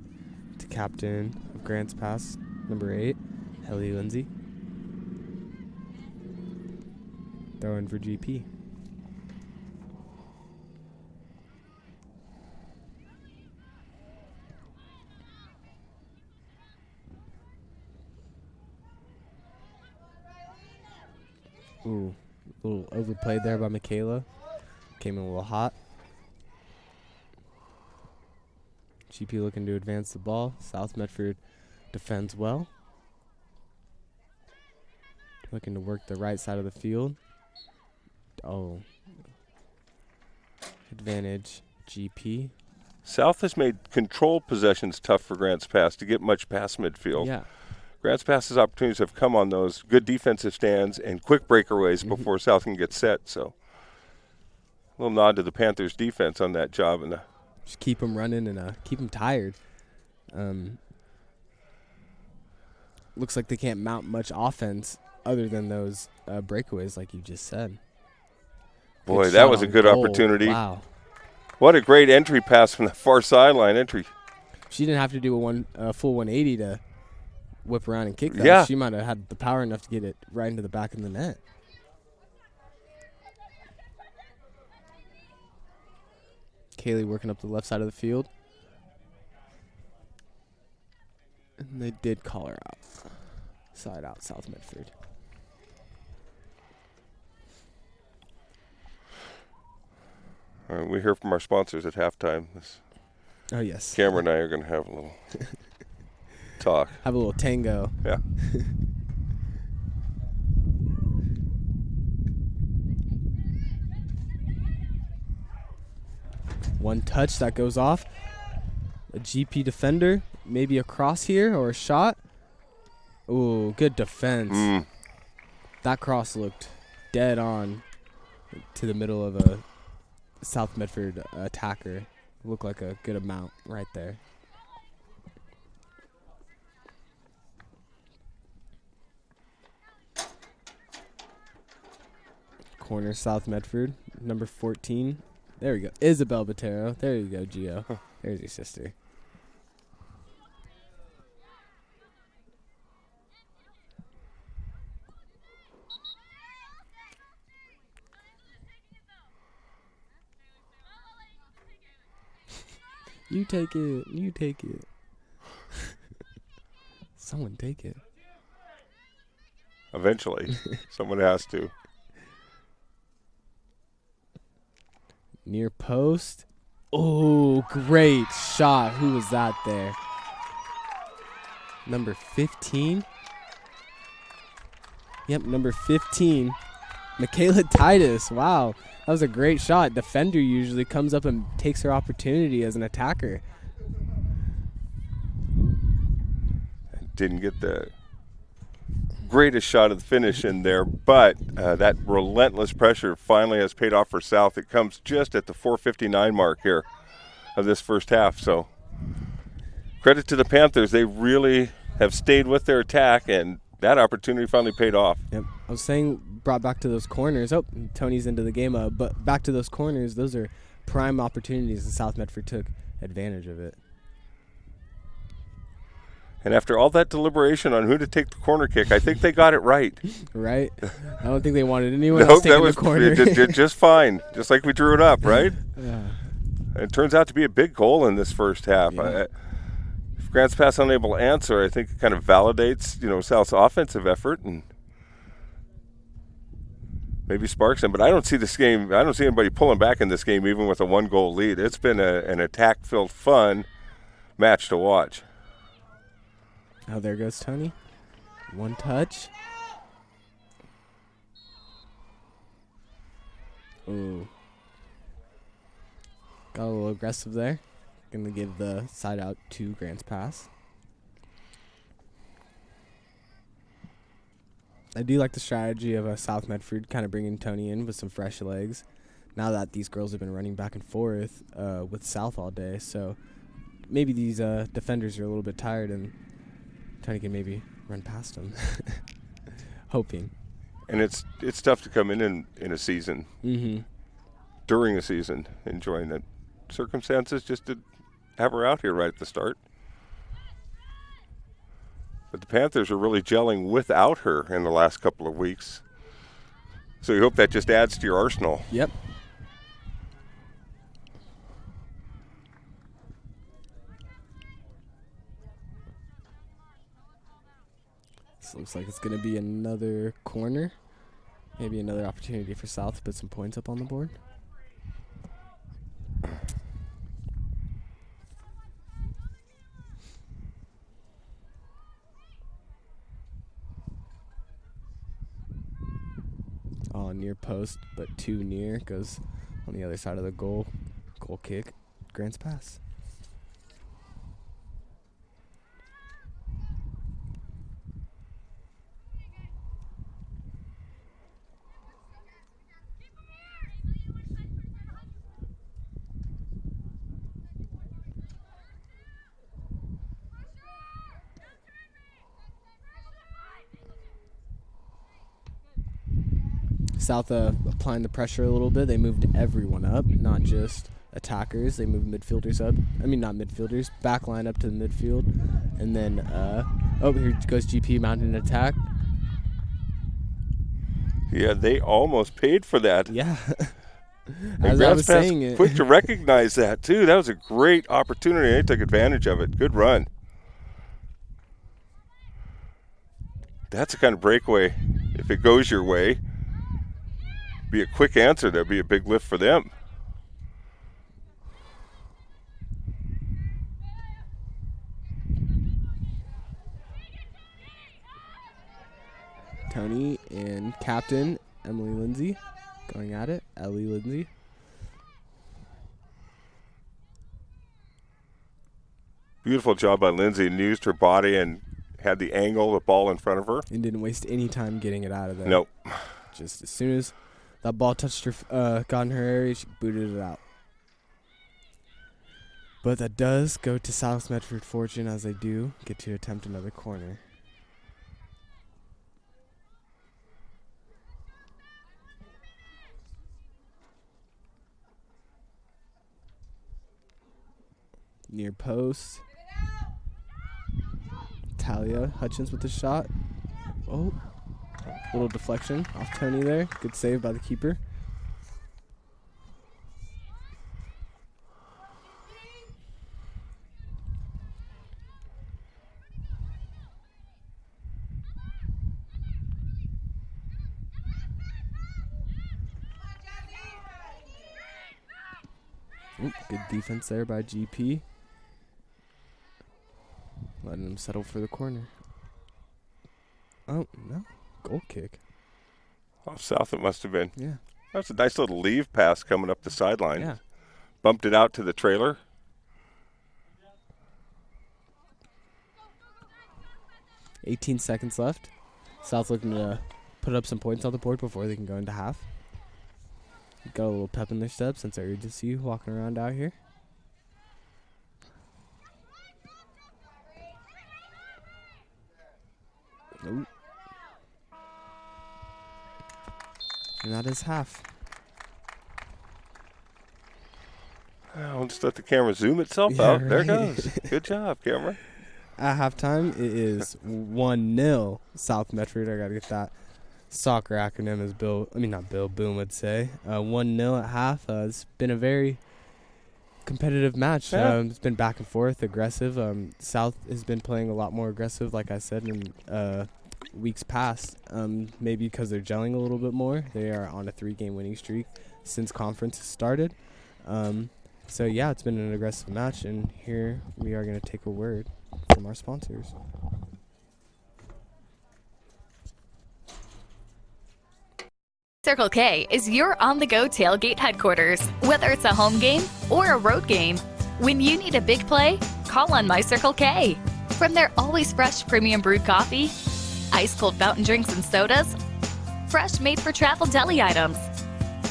To captain of Grants Pass, number 8, Ellie Lindsay. Throw in for GP. Ooh, a little overplayed there by Michaela. Came in a little hot. GP looking to advance the ball. South Medford defends well. Looking to work the right side of the field. Oh. Advantage GP. South has made controlled possessions tough for Grants Pass to get much past midfield. Yeah. Grants Pass's opportunities have come on those good defensive stands and quick breakaways before South can get set. So a little nod to the Panthers' defense on that job. And just keep them running and keep them tired. looks like they can't mount much offense other than those breakaways, like you just said. Boy, Good that shot was a on good goal. opportunity. Wow. What a great entry pass from the far sideline entry. She didn't have to do a full 180 to whip around and kick that. Yeah. She might have had the power enough to get it right into the back of the net. Kaylee working up the left side of the field. And they did call her out. Side out, South Medford. All right, we hear from our sponsors at halftime. Oh, yes. Cameron and I are going to have a little talk. Have a little tango. Yeah. One touch that goes off. A GP defender. Maybe a cross here or a shot. Ooh, good defense. That cross looked dead on to the middle of a South Medford attacker. Looked like a good amount right there. Corner South Medford, number 14. There we go. Isabel Botero. There you go, Gio. There's your sister. You take it. You take it. Someone take it. Eventually. Someone has to. Near post. Oh, great shot. Who was that there? Number 15? Yep, number 15. Michaela Titus. Wow. That was a great shot. Defender usually comes up and takes her opportunity as an attacker. Didn't get the greatest shot of the finish in there, but that relentless pressure finally has paid off for South. It comes just at the 4:59 mark here of this first half. So credit to the Panthers. They really have stayed with their attack, and that opportunity finally paid off. Yep. I was saying, brought back to those corners. Oh, Tony's into the game. But back to those corners, those are prime opportunities, and South Medford took advantage of it. And after all that deliberation on who to take the corner kick, I think they got it right. Right? I don't think they wanted anyone else taking the corner. Just fine, just like we drew it up, right? Yeah. And it turns out to be a big goal in this first half. Yeah. If Grants Pass unable to answer, I think it kind of validates, South's offensive effort and maybe sparks them. But I don't see this game. I don't see anybody pulling back in this game, even with a 1-goal lead. It's been an attack-filled, fun match to watch. Oh, there goes Tony. One touch. Ooh. Got a little aggressive there. Gonna give the side out to Grants Pass. I do like the strategy of South Medford kind of bringing Tony in with some fresh legs. Now that these girls have been running back and forth with South all day, so maybe these defenders are a little bit tired and Tony can maybe run past them. Hoping. And it's tough to come in a season, during a season, enjoying the circumstances, just to have her out here right at the start. But the Panthers are really gelling without her in the last couple of weeks. So you hope that just adds to your arsenal. Yep. This looks like it's going to be another corner. Maybe another opportunity for South to put some points up on the board. Oh, near post, but too near. Goes on the other side of the goal. Goal kick. Grants Pass. South applying the pressure a little bit. They moved everyone up, not just attackers. They moved midfielders up. I mean, not midfielders. Back line up to the midfield. And then, here goes GP mounting an attack. Yeah, they almost paid for that. Yeah. As I was saying it. Quick to recognize that, too. That was a great opportunity. They took advantage of it. Good run. That's the kind of breakaway, if it goes your way, be a quick answer. That'd be a big lift for them. Tony and captain Emily Lindsay going at it. Ellie Lindsay. Beautiful job by Lindsay, and used her body and had the angle, the ball in front of her. And didn't waste any time getting it out of there. Nope. Just as soon as that ball touched her, got in her area, she booted it out. But that does go to South Medford fortune, as they do get to attempt another corner. Near post. Talia Hutchins with the shot. Oh, little deflection off Tony there. Good save by the keeper. Good defense there by GP. Letting him settle for the corner. Oh, no. Goal kick. Off South it must have been. Yeah. That's a nice little leave pass coming up the sideline. Yeah. Bumped it out to the trailer. .18 seconds left. South looking to put up some points on the board before they can go into half. Got a little pep in their step since I urgency you walking around out here. Nope. And that is half. I'll just let the camera zoom itself out. Right. There it goes. Good job, camera. At halftime, it is 1-0 South Medford. I got to get that soccer acronym, as Boom would say. 1-0 at half. It's been a very competitive match. Yeah. It's been back and forth, aggressive. South has been playing a lot more aggressive, like I said, in weeks past. Maybe because they're gelling a little bit more. They are on a 3-game winning streak since conference started. So, yeah, it's been an aggressive match, and here we are going to take a word from our sponsors. Circle K is your on-the-go tailgate headquarters. Whether it's a home game or a road game, when you need a big play, call on My Circle K. From their always fresh premium brewed coffee, ice-cold fountain drinks and sodas, fresh made-for-travel deli items.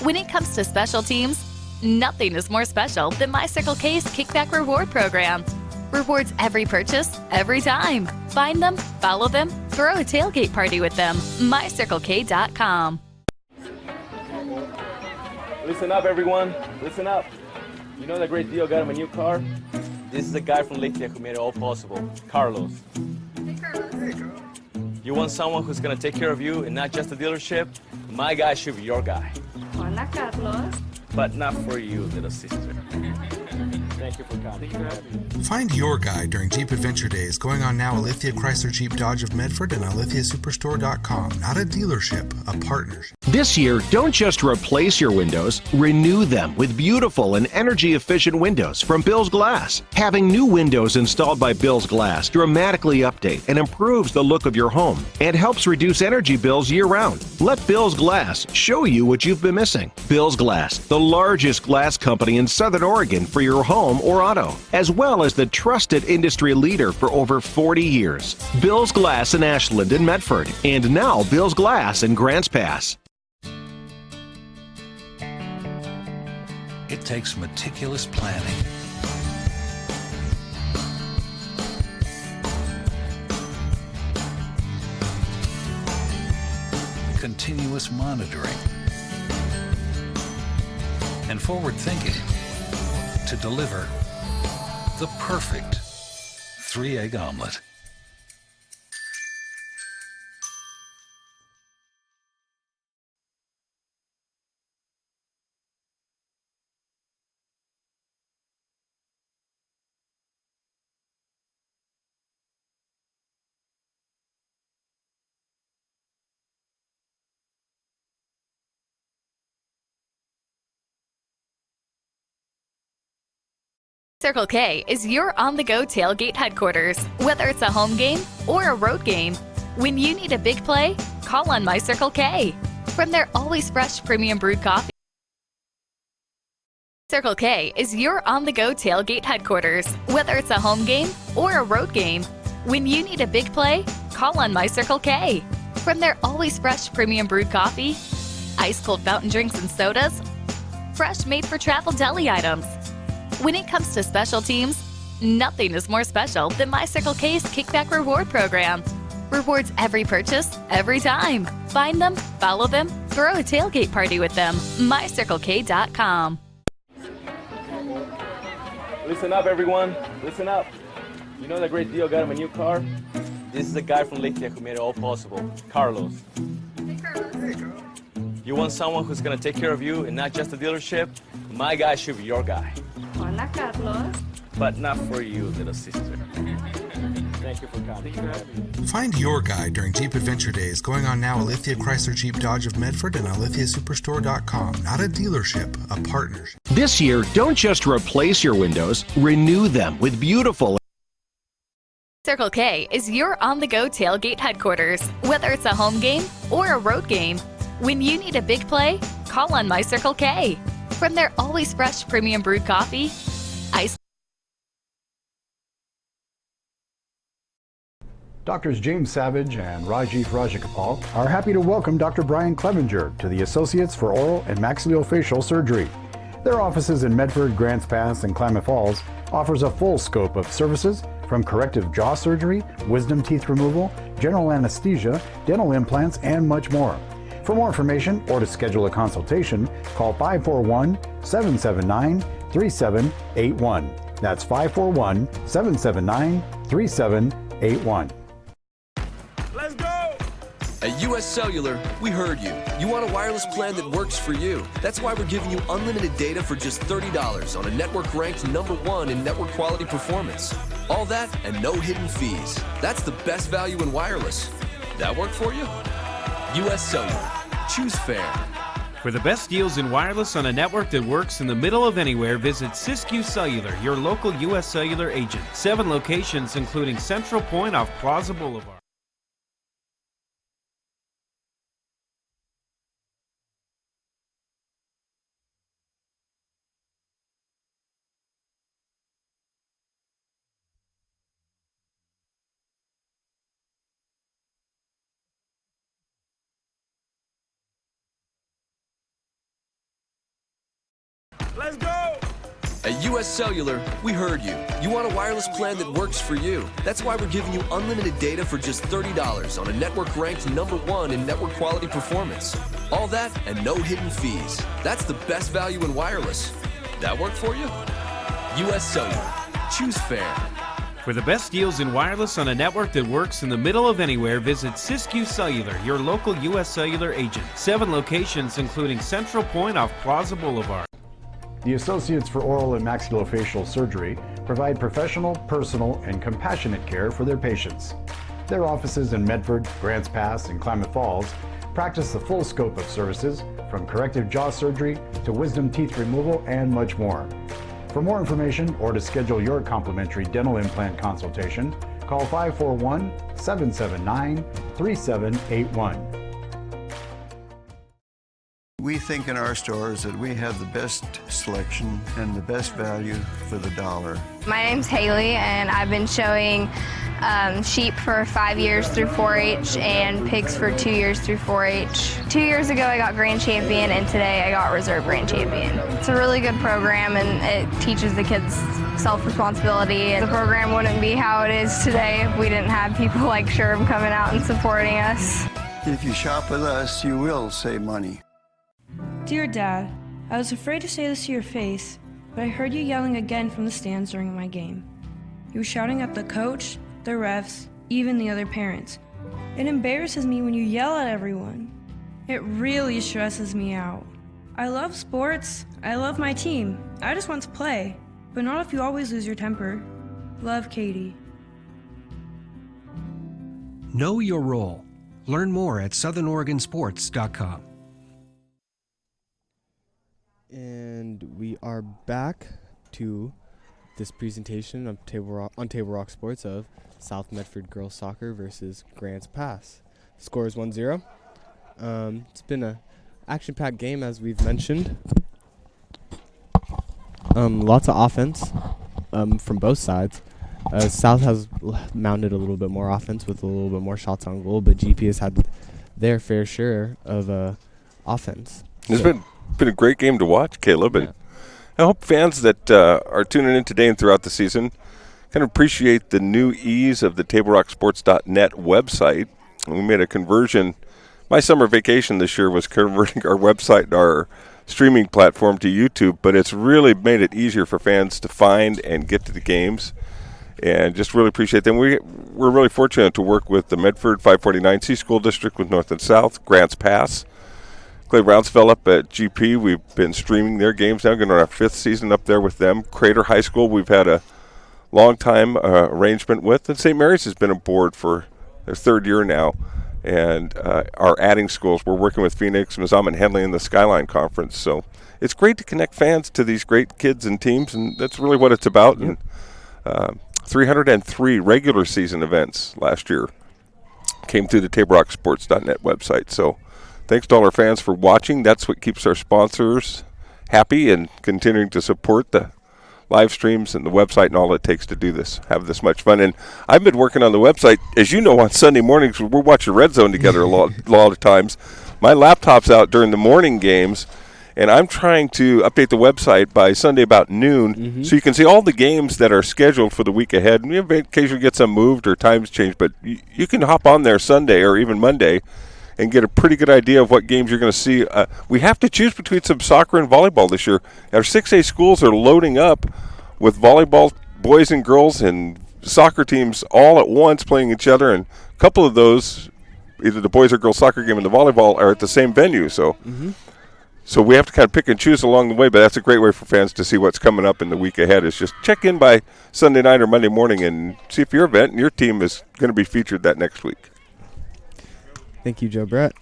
When it comes to special teams, nothing is more special than My Circle K's Kickback Reward Program. Rewards every purchase, every time. Find them, follow them, throw a tailgate party with them. MyCircleK.com. Listen up, everyone. Listen up. You know that great deal got him a new car? This is the guy from Lithia who made it all possible, Carlos. Hey, Carlos. You want someone who's going to take care of you and not just a dealership? My guy should be your guy. Hola, Carlos. But not for you, little sister. Thank you for coming. Find your guy during Jeep Adventure Days going on now at Lithia Chrysler Jeep Dodge of Medford and on lithiasuperstore.com. Not a dealership, a partnership. This year, don't just replace your windows, renew them with beautiful and energy-efficient windows from Bill's Glass. Having new windows installed by Bill's Glass dramatically update and improves the look of your home and helps reduce energy bills year-round. Let Bill's Glass show you what you've been missing. Bill's Glass, the largest glass company in Southern Oregon for your home or auto, as well as the trusted industry leader for over 40 years. Bill's Glass in Ashland and Medford, and now Bill's Glass in Grants Pass. It takes meticulous planning, continuous monitoring, and forward thinking to deliver the perfect 3-egg omelet. Circle K is your on-the-go tailgate headquarters. Whether it's a home game or a road game, when you need a big play, call on My Circle K. From their always fresh premium brewed coffee, Circle K is your on-the-go tailgate headquarters. Whether it's a home game or a road game, when you need a big play, call on My Circle K. From their always fresh premium brewed coffee, ice-cold fountain drinks and sodas, fresh made-for-travel deli items. When it comes to special teams, nothing is more special than My Circle K's Kickback Reward Program. Rewards every purchase, every time. Find them, follow them, throw a tailgate party with them. MyCircleK.com. Listen up, everyone. Listen up. You know that great deal got him a new car? This is the guy from Lithia who made it all possible, Carlos. Hey, Carlos. Hey, Carlos. You want someone who's gonna take care of you and not just a dealership? My guy should be your guy. Hola, Carlos. But not for you, little sister. Thank you for coming. Find your guide during Jeep Adventure Days going on now at Lithia Chrysler Jeep Dodge of Medford and on LithiaSuperstore.com. Not a dealership, a partnership. This year, don't just replace your windows, renew them with beautiful. Circle K is your on-the-go tailgate headquarters. Whether it's a home game or a road game, when you need a big play, call on My Circle K. From their always fresh premium brewed coffee, ice. Doctors James Savage and Rajiv Rajagopal are happy to welcome Dr. Brian Clevenger to the Associates for Oral and Maxillofacial Surgery. Their offices in Medford, Grants Pass, and Klamath Falls offers a full scope of services from corrective jaw surgery, wisdom teeth removal, general anesthesia, dental implants, and much more. For more information or to schedule a consultation, call 541-779-3781. That's 541-779-3781. Let's go! At US Cellular, we heard you. You want a wireless plan that works for you. That's why we're giving you unlimited data for just $30 on a network ranked #1 in network quality performance. All that and no hidden fees. That's the best value in wireless. That work for you? US Cellular. Choose fair. For the best deals in wireless on a network that works in the middle of anywhere, visit Siskiyou Cellular, your local US Cellular agent. 7 locations, including Central Point off Plaza Boulevard. Let's go! At US Cellular, we heard you. You want a wireless plan that works for you. That's why we're giving you unlimited data for just $30 on a network ranked #1 in network quality performance. All that and no hidden fees. That's the best value in wireless. That work for you? US Cellular. Choose fair. For the best deals in wireless on a network that works in the middle of anywhere, visit Siskiyou Cellular, your local US Cellular agent. 7 locations, including Central Point off Plaza Boulevard. The Associates for Oral and Maxillofacial Surgery provide professional, personal, and compassionate care for their patients. Their offices in Medford, Grants Pass, and Klamath Falls practice the full scope of services from corrective jaw surgery to wisdom teeth removal and much more. For more information or to schedule your complimentary dental implant consultation, call 541-779-3781. We think in our stores that we have the best selection and the best value for the dollar. My name's Haley, and I've been showing sheep for 5 years through 4-H and pigs for 2 years through 4-H. 2 years ago I got Grand Champion, and today I got Reserve Grand Champion. It's a really good program, and it teaches the kids self-responsibility. The program wouldn't be how it is today if we didn't have people like Sherb coming out and supporting us. If you shop with us, you will save money. Dear Dad, I was afraid to say this to your face, but I heard you yelling again from the stands during my game. You were shouting at the coach, the refs, even the other parents. It embarrasses me when you yell at everyone. It really stresses me out. I love sports. I love my team. I just want to play, but not if you always lose your temper. Love, Katie. Know your role. Learn more at southernoregonsports.com. And we are back to this presentation of on Table Rock Sports of South Medford Girls Soccer versus Grants Pass. Score is 1-0. It's been a action-packed game, as we've mentioned. Lots of offense from both sides. South has mounted a little bit more offense with a little bit more shots on goal, but GP has had their fair share of offense. It's been a great game to watch, Caleb. And I hope fans that are tuning in today and throughout the season kind of appreciate the new ease of the TableRockSports.net website. We made a conversion. My summer vacation this year was converting our website and our streaming platform to YouTube, but it's really made it easier for fans to find and get to the games. And just really appreciate them. We're really fortunate to work with the Medford 549C School District with North and South, Grants Pass, Clay Brownsville up at GP. We've been streaming their games now, going on our 5th season up there with them. Crater High School we've had a long-time arrangement with, and St. Mary's has been aboard for their 3rd year now. And our adding schools, we're working with Phoenix, Mazama, and Henley in the Skyline Conference. So it's great to connect fans to these great kids and teams, and that's really what it's about. Yep. And 303 regular season events last year came through the TableRockSports.net website. So thanks to all our fans for watching. That's what keeps our sponsors happy and continuing to support the live streams and the website and all it takes to do this, have this much fun. And I've been working on the website, as you know, on Sunday mornings. We're watching Red Zone together a lot of times. My laptop's out during the morning games, and I'm trying to update the website by Sunday about noon, so you can see all the games that are scheduled for the week ahead. And we occasionally get some moved or times changed, but you can hop on there Sunday or even Monday and get a pretty good idea of what games you're going to see. We have to choose between some soccer and volleyball this year. Our 6A schools are loading up with volleyball, boys and girls, and soccer teams all at once playing each other. And a couple of those, either the boys or girls soccer game and the volleyball, are at the same venue. So so we have to kind of pick and choose along the way, but that's a great way for fans to see what's coming up in the week ahead. Is just check in by Sunday night or Monday morning and see if your event and your team is going to be featured that next week. Thank you, Joe Brett.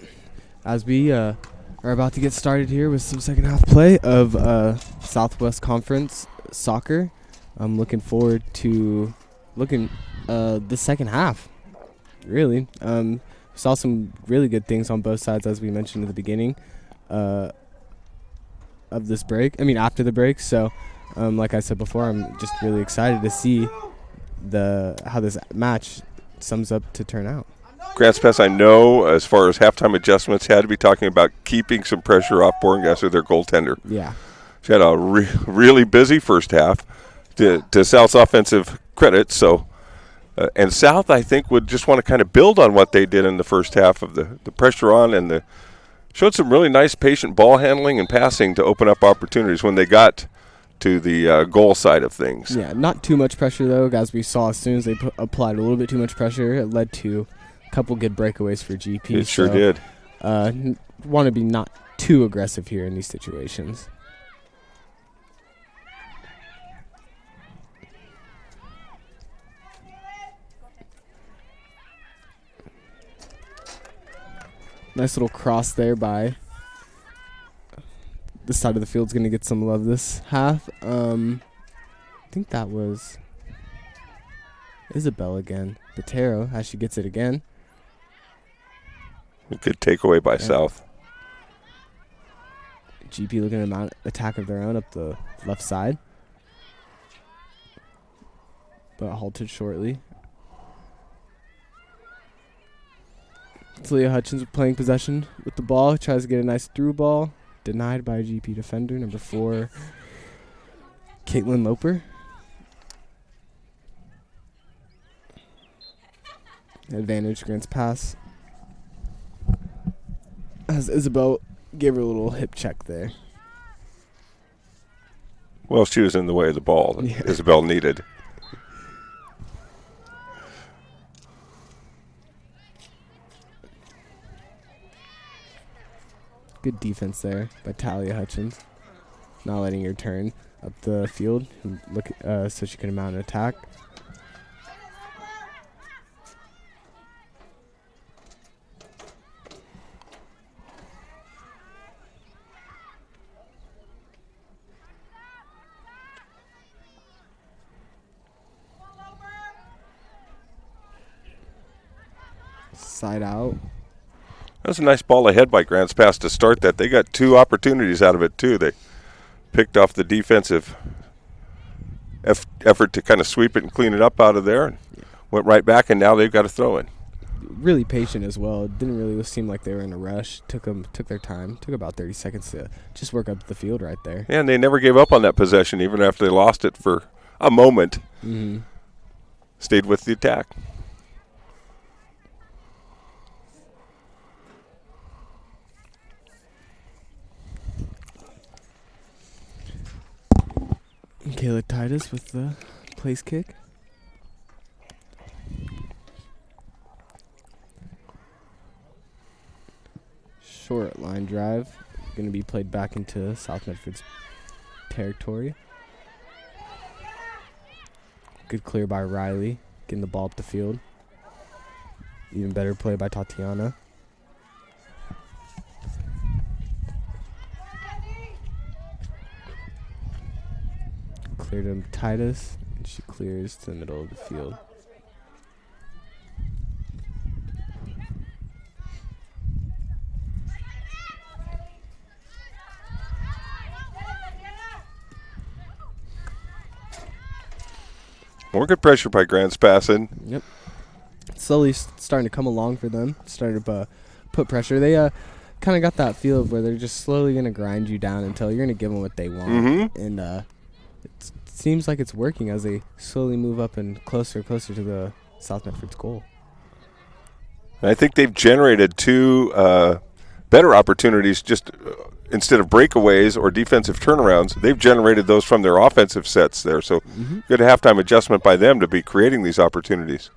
As we are about to get started here with some second half play of Southwest Conference soccer, I'm looking forward to the second half. Really, saw some really good things on both sides, as we mentioned at the beginning of this break. I mean, after the break. So, like I said before, I'm just really excited to see how this match sums up to turn out. Grants Pass, I know, as far as halftime adjustments, had to be talking about keeping some pressure off Borngasser, their goaltender. Yeah. She had a really busy first half, to South's offensive credit. So, and South, I think, would just want to kind of build on what they did in the first half of the pressure on, and showed some really nice patient ball handling and passing to open up opportunities when they got to the goal side of things. Yeah, not too much pressure, though, as we saw as soon as they applied a little bit too much pressure, it led to a couple good breakaways for GP. It sure did. Want to be not too aggressive here in these situations. Nice little cross there by this side of the field's going to get some love this half. I think that was Isabel again. Botero, as she gets it again. A good takeaway by South. GP looking at an attack of their own up the left side, but halted shortly. Talia Hutchins playing possession with the ball. Tries to get a nice through ball. Denied by a GP defender. Number 4, Caitlin Loper. Advantage Grants Pass. As Isabel gave her a little hip check there. Well, she was in the way of the ball that Isabel needed. Good defense there by Talia Hutchins. Not letting her turn up the field and look so she can mount an attack. Side out. That was a nice ball ahead by Grants Pass to start that. They got 2 opportunities out of it, too. They picked off the defensive effort to kind of sweep it and clean it up out of there and went right back, and now they've got to throw it. Really patient as well. It didn't really seem like they were in a rush. Took their time. Took about 30 seconds to just work up the field right there. Yeah, and they never gave up on that possession, even after they lost it for a moment. Mm-hmm. Stayed with the attack. Kayla Titus with the place kick. Short line drive. Going to be played back into South Medford's territory. Good clear by Riley. Getting the ball up the field. Even better play by Tatiana. Cleared him Titus, and she clears to the middle of the field. More good pressure by Grants Pass. Yep. Slowly starting to come along for them. Starting to put pressure. They kind of got that feel of where they're just slowly going to grind you down until you're going to give them what they want. Mm-hmm. And it seems like it's working as they slowly move up and closer to the South Medford's goal. I think they've generated 2 better opportunities just instead of breakaways or defensive turnarounds. They've generated those from their offensive sets there. So good halftime adjustment by them to be creating these opportunities.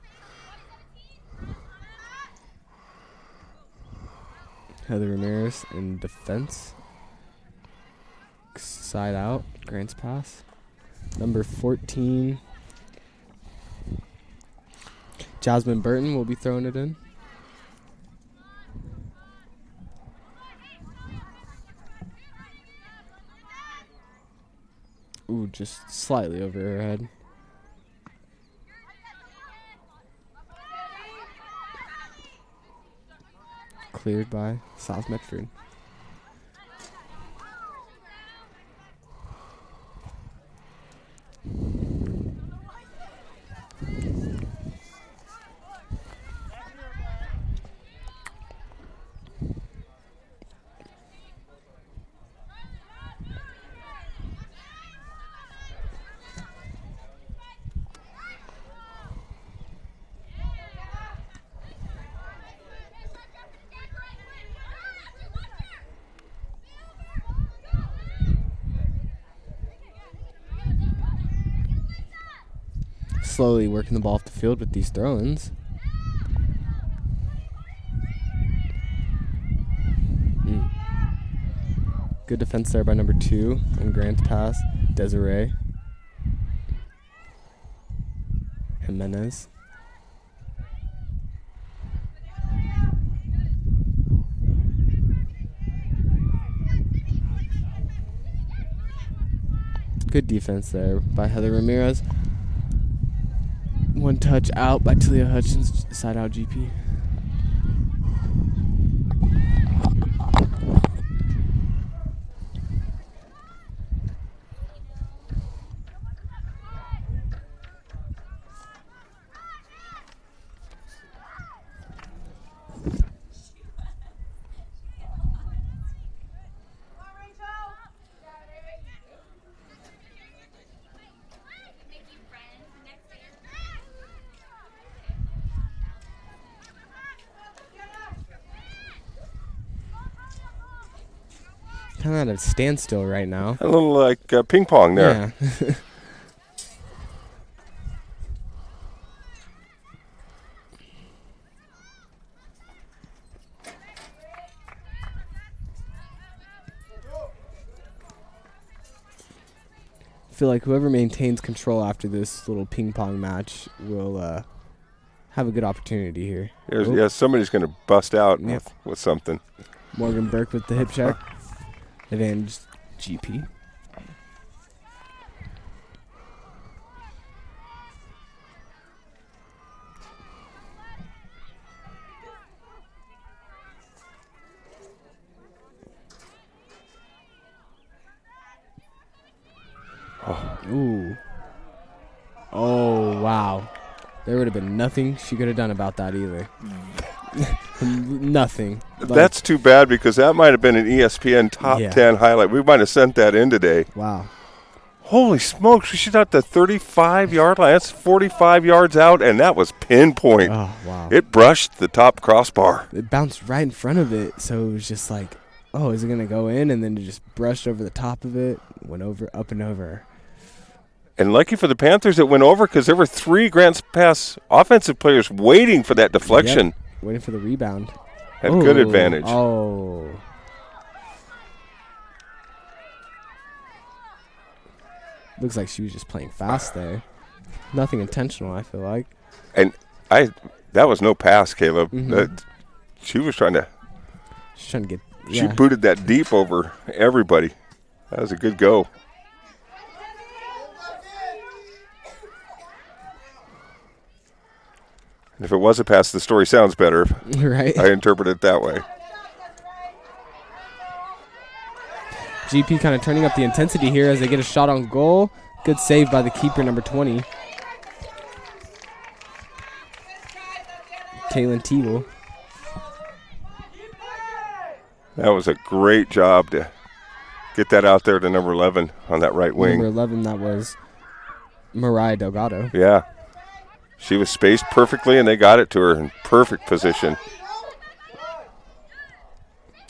Heather Ramirez in defense. Side out. Grants Pass. Number 14. Jasmine Burton will be throwing it in. Ooh, just slightly over her head. Cleared by South Medford. Slowly working the ball off the field with these throw-ins. Good defense there by number 2 on Grant's pass. Desiree Jimenez. Good defense there by Heather Ramirez. One touch out by Talia Hutchins, side out GP. kind of at a standstill right now. A little like ping pong there. Yeah. I feel like whoever maintains control after this little ping pong match will have a good opportunity here. Yeah, somebody's going to bust out with something. Morgan Burke with the hip check. Advantage GP. Ooh. Oh, wow. There would have been nothing she could have done about that either. Nothing. That's too bad because that might have been an ESPN top 10 highlight. We might have sent that in today. Wow. Holy smokes. She shot the 35-yard line. That's 45 yards out, and that was pinpoint. Oh, wow. It brushed the top crossbar. It bounced right in front of it, so it was just like, oh, is it going to go in? And then it just brushed over the top of it, went over, up and over. And lucky for the Panthers, it went over because there were 3 Grants Pass offensive players waiting for that deflection. Yep. Waiting for the rebound. Had good advantage. Oh. Looks like she was just playing fast there. Nothing intentional, I feel like. And that was no pass, Caleb. Mm-hmm. She was trying to. She's trying to get. She booted that deep over everybody. That was a good go. If it was a pass, the story sounds better. Right. I interpret it that way. GP kind of turning up the intensity here as they get a shot on goal. Good save by the keeper, number 20. Kaylin Teeble. That was a great job to get that out there to number 11 on that right wing. Number 11, that was Mariah Delgado. Yeah. She was spaced perfectly, and they got it to her in perfect position.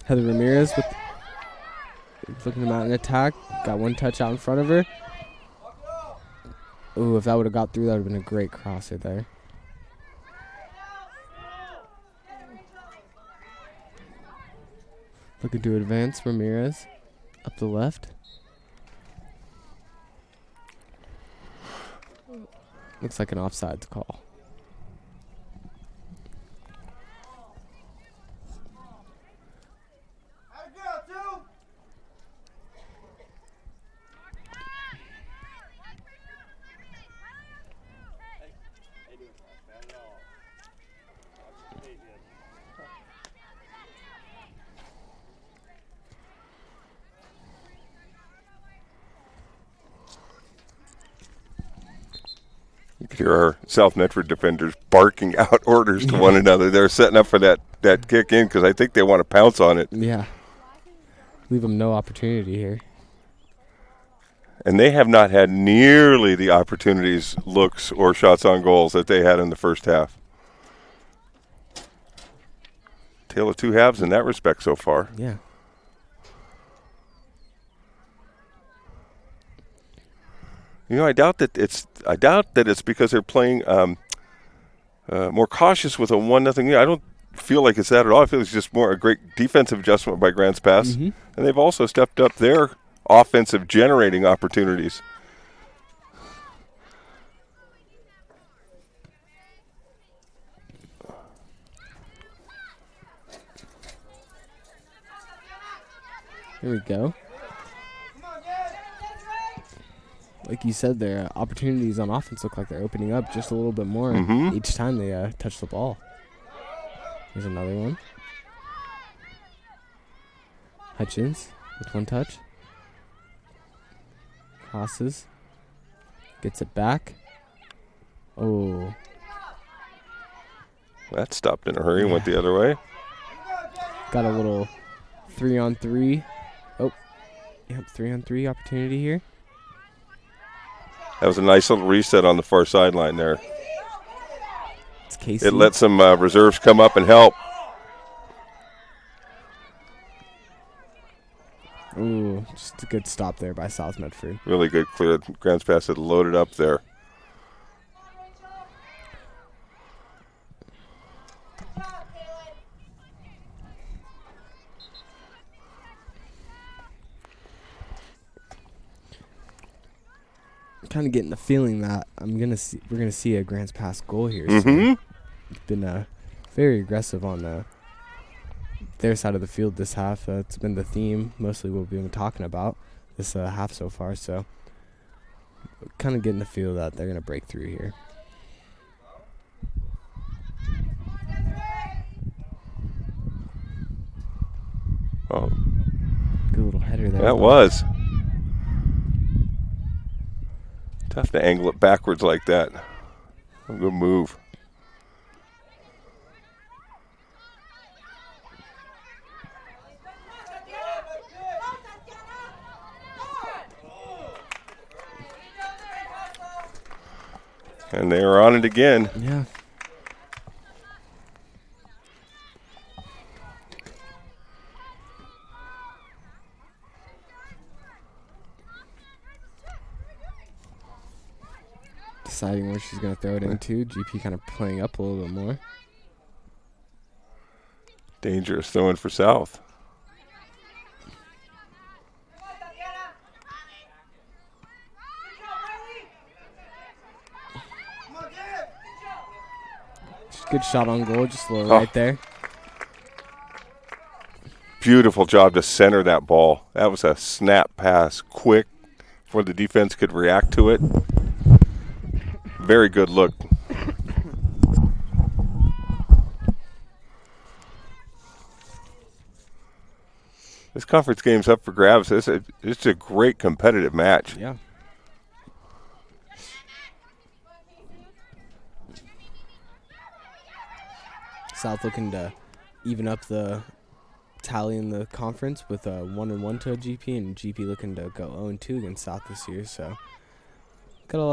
Heather Ramirez looking to mount an attack. Got one touch out in front of her. Ooh, if that would have got through, that would have been a great crosser there. Looking to advance, Ramirez up the left. Looks like an offsides call. You could hear our South Medford defenders barking out orders to one another. They're setting up for that kick in because I think they want to pounce on it. Yeah. Leave them no opportunity here. And they have not had nearly the opportunities, looks, or shots on goals that they had in the first half. Tale of two halves in that respect so far. Yeah. You know, I doubt that it's because they're playing more cautious with a 1-0. I don't feel like it's that at all. I feel it's just more a great defensive adjustment by Grants Pass, and they've also stepped up their offensive generating opportunities. Here we go. Like you said, their opportunities on offense look like they're opening up just a little bit more each time they touch the ball. Here's another one. Hutchins with one touch. Crosses. Gets it back. Oh. That stopped in a hurry and went the other way. Got a little 3-on-3. Oh. Yep, 3-on-3 opportunity here. That was a nice little reset on the far sideline there. It's Casey. It let some reserves come up and help. Ooh, Just a good stop there by South Medford. Really good clear. Grants Pass had loaded up there. I'm kind of getting the feeling that we're gonna see a Grants Pass goal here. Mm-hmm. So it's been very aggressive on their side of the field this half. It's been the theme, mostly what we've been talking about this half so far. So kind of getting the feel that they're gonna break through here. Oh, good little header there. That was tough to angle it backwards like that. A good move. And they are on it again. Yeah. Deciding where she's going to throw it into. GP kind of playing up a little bit more. Dangerous throwing for South. Good shot on goal, just a little right there. Beautiful job to center that ball. That was a snap pass, quick, before the defense could react to it. Very good look. This conference game's up for grabs. It's a great competitive match. Yeah. South looking to even up the tally in the conference with a 1-1 to a GP, and GP looking to go 0-2 against South this year. So got a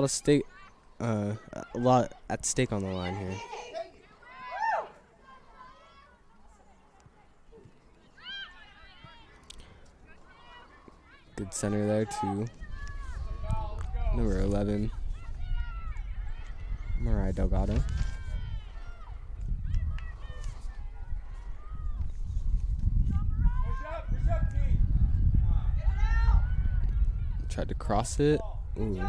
lot at stake on the line here. Good center there to number 11, Mariah Delgado. Tried to cross it. Ooh.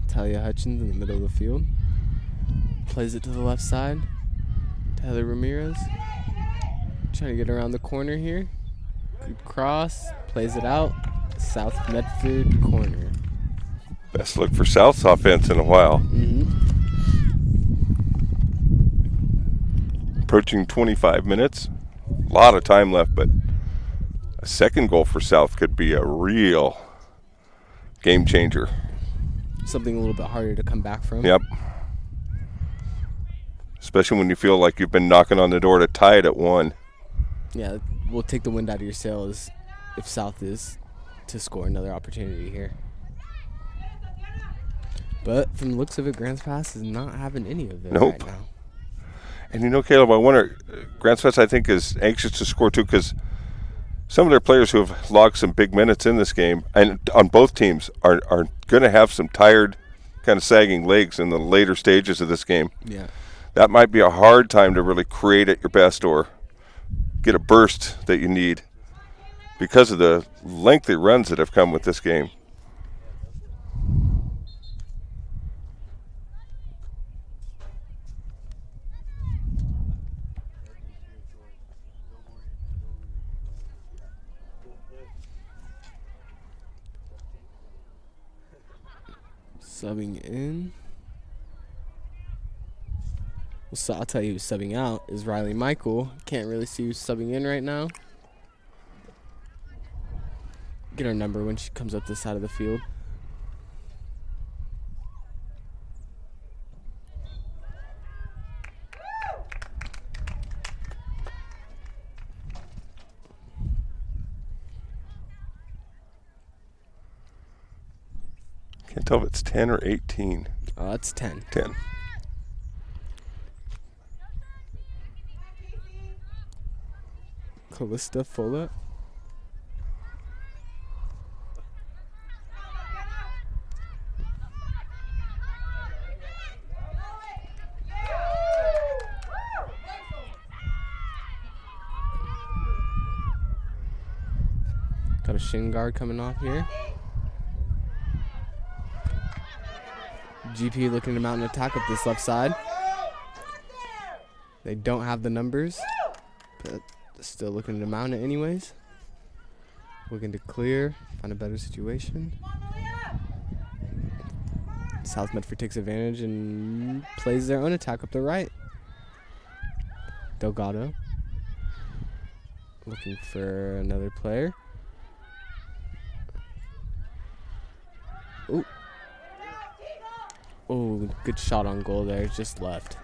Talia Hutchins in the middle of the field. Plays it to the left side. Tyler Ramirez. Trying to get around the corner here. Good cross. Plays it out. South Medford corner. Best look for South's offense in a while. Approaching 25 minutes. A lot of time left, but a second goal for South could be a real game changer. Something a little bit harder to come back from. Yep. Especially when you feel like you've been knocking on the door to tie it at 1. Yeah, we'll take the wind out of your sails if South is to score another opportunity here. But from the looks of it, Grants Pass is not having any of it right now. And you know, Caleb, I wonder, Grants Pass, I think, is anxious to score too, because some of their players who have logged some big minutes in this game, and on both teams, are going to have some tired, kind of sagging legs in the later stages of this game. Yeah. That might be a hard time to really create at your best or get a burst that you need because of the lengthy runs that have come with this game. Subbing in. So I'll tell you who's subbing out is Riley Michael. Can't really see who's subbing in right now. Get her number when she comes up this side of the field. Can't tell if it's 10 or 18. Oh, that's 10. 10. Callista Fola. Got a shin guard coming off here. GP looking to mount an attack up this left side. They don't have the numbers, but still looking to mount it anyways. Looking to clear, find a better situation. South Medford takes advantage and plays their own attack up the right. Delgado looking for another player. Ooh. Oh, good shot on goal there, just left.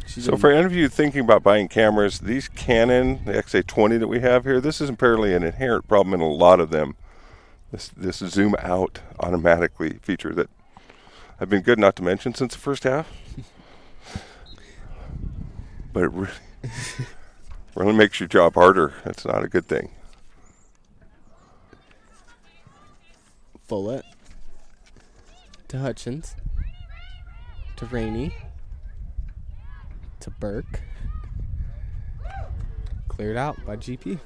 So for any of you thinking about buying cameras, these Canon, the XA20 that we have here, this is apparently an inherent problem in a lot of them. This zoom out automatically feature that I've been good not to mention since the first half. But it really makes your job harder. That's not a good thing. Follett to Hutchins to Rainey to Burke. Cleared out by GP.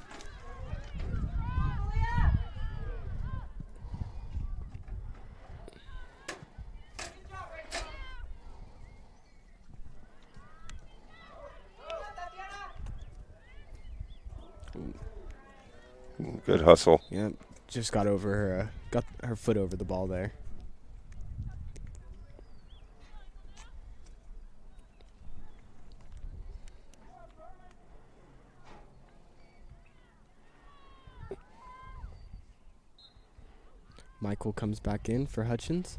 Good hustle. Yep, just got over her, got her foot over the ball there. Michael comes back in for Hutchins.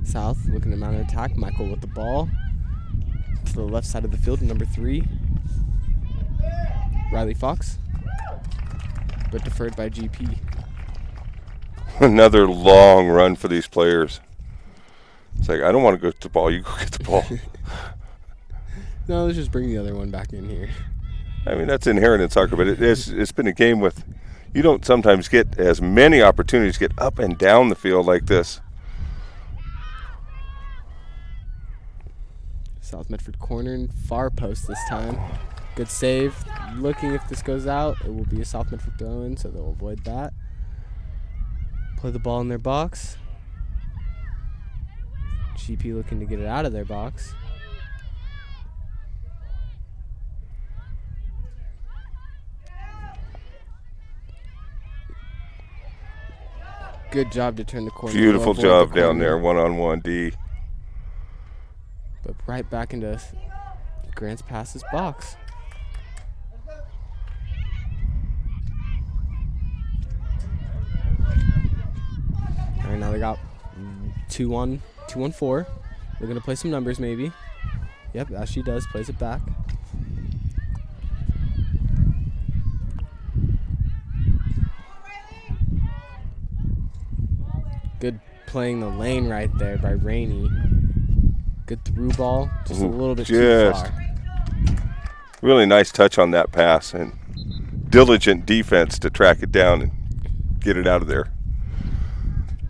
South looking to mount an attack. Michael with the ball to the left side of the field, number 3. Riley Fox, but deferred by GP. Another long run for these players. It's like, I don't want to go to the ball. You go get the ball. No, let's just bring the other one back in here. I mean, that's inherent in soccer, but it's been a game with, you don't sometimes get as many opportunities to get up and down the field like this. South Medford corner and far post this time. Good save. Looking if this goes out, it will be a South Medford throw-in, so they'll avoid that. Play the ball in their box. GP looking to get it out of their box. Good job to turn the corner. Beautiful job down there, one-on-one D. But right back into Grant's passes box. All right, now they got 2-1-4. They're gonna play some numbers maybe. Yep, as she does, plays it back. Good playing the lane right there by Rainey. Good through ball, just a little bit too far. Really nice touch on that pass and diligent defense to track it down and get it out of there.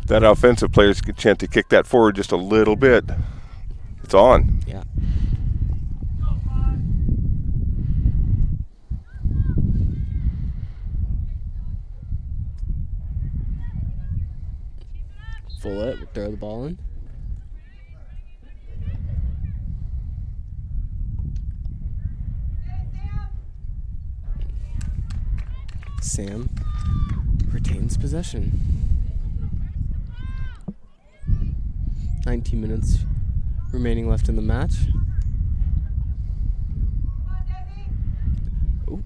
That offensive players get a chance to kick that forward just a little bit. It's on. Yeah. Follett will throw the ball in. Sam retains possession. 19 minutes remaining left in the match. Ooh.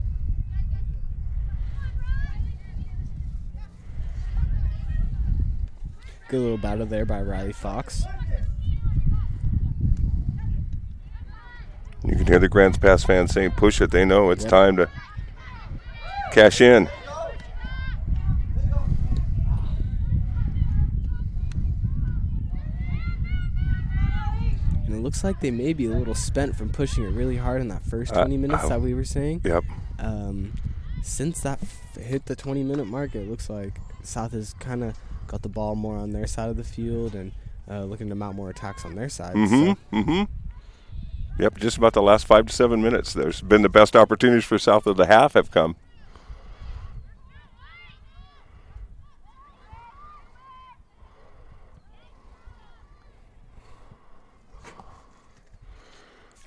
Good little battle there by Riley Fox. You can hear the Grants Pass fans saying, push it. They know it's time to cash in. And it looks like they may be a little spent from pushing it really hard in that first 20 minutes that we were saying. Yep. Since that hit the 20-minute mark, it looks like South has kind of got the ball more on their side of the field and looking to mount more attacks on their side. Yep, just about the last 5 to 7 minutes. There's been the best opportunities for South of the half have come.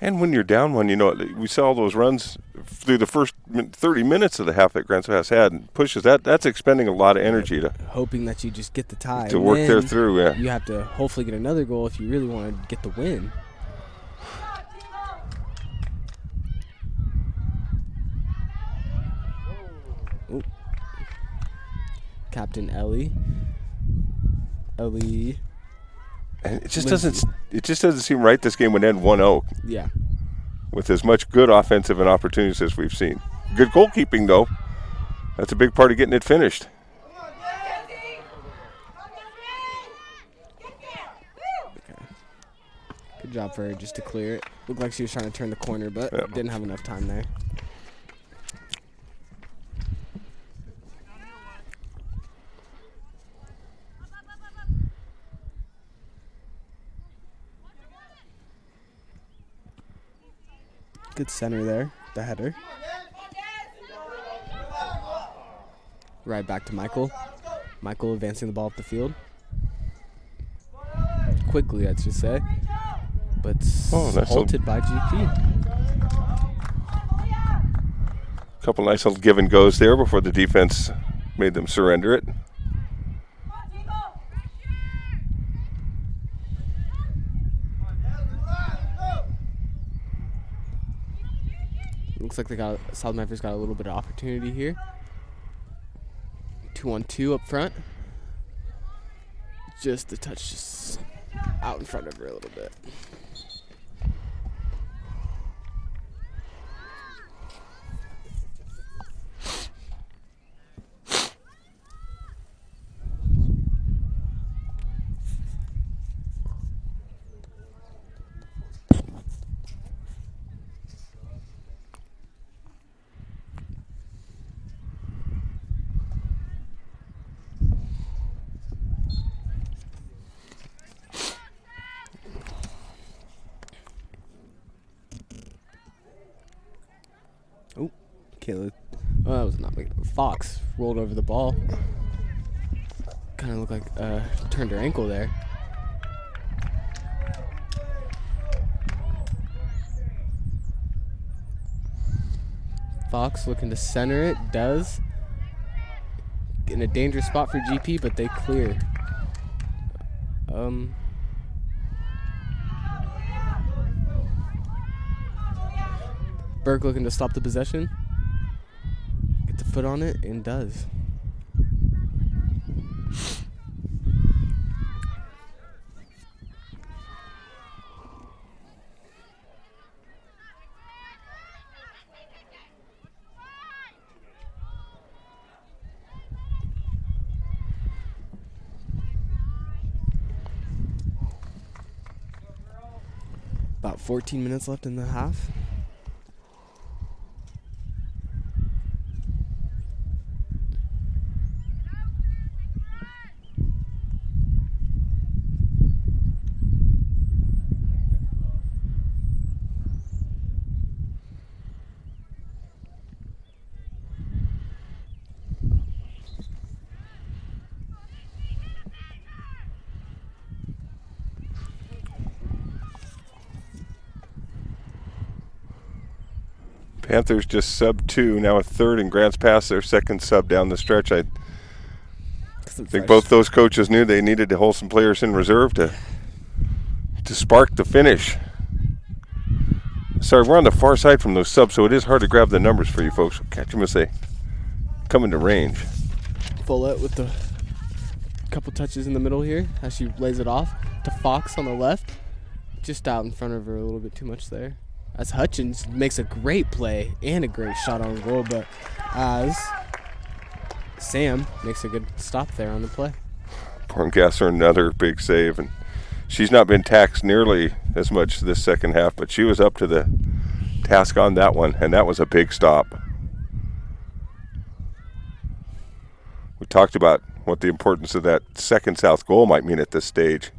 And when you're down one, you know, we saw all those runs through the first 30 minutes of the half that Grants Pass had and pushes. That's expending a lot of energy to hoping that you just get the tie. To work there through, yeah. You have to hopefully get another goal if you really want to get the win. Ooh. Captain Ellie. And it just doesn't seem right this game would end 1-0. Yeah. With as much good offensive and opportunities as we've seen. Good goalkeeping, though. That's a big part of getting it finished. Okay. Good job for her just to clear it. Looked like she was trying to turn the corner, but didn't have enough time there. Good center there, the header. Right back to Michael. Michael advancing the ball up the field. Quickly, I'd just say. But halted by GP. Couple nice little give and goes there before the defense made them surrender it. Looks like South Memphis got a little bit of opportunity here. 2-on-2 up front. Just a touch just out in front of her a little bit. Oh, that was not big. Fox rolled over the ball. Kind of looked like turned her ankle there. Fox looking to center it. Does. In a dangerous spot for GP, but they clear. Burke looking to stop the possession. Get the foot on it, and does. About 14 minutes left in the half. Panthers just sub 2, now a third, and Grants Pass their second sub down the stretch. I think both those coaches knew they needed to hold some players in reserve to spark the finish. Sorry, we're on the far side from those subs, so it is hard to grab the numbers for you folks. We'll catch them as they come into range. Follett with the Couple touches in the middle here as she lays it off to Fox on the left. Just out in front of her a little bit too much there. As Hutchins makes a great play and a great shot on goal, but as Sam makes a good stop there on the play. Porngasser, another big save, and she's not been taxed nearly as much this second half, but she was up to the task on that one, and that was a big stop. We talked about what the importance of that second South goal might mean at this stage.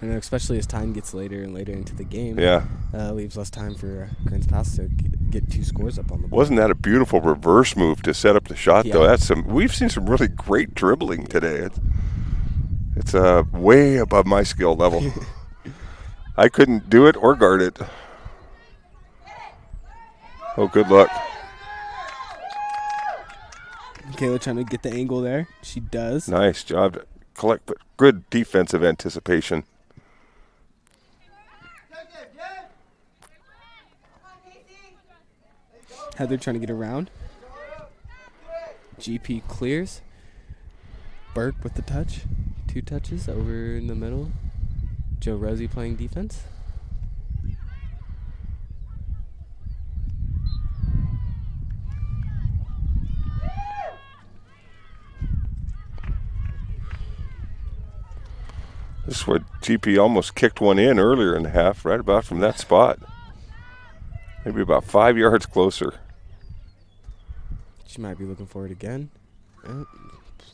And especially as time gets later and later into the game. Yeah. Leaves less time for Grants Pass to get 2 scores up on the board. Wasn't that a beautiful reverse move to set up the shot, Yeah. though? We've seen some really great dribbling today. It's way above my skill level. I couldn't do it or guard it. Oh, good luck. Kayla trying to get the angle there. She does. Nice job to collect, but good defensive anticipation. Heather trying to get around. GP clears. Burke with the touch. 2 touches over in the middle. Joe Rosie playing defense. This is what GP almost kicked one in earlier in the half, right about from that spot. Maybe about 5 yards closer. She might be looking for it again.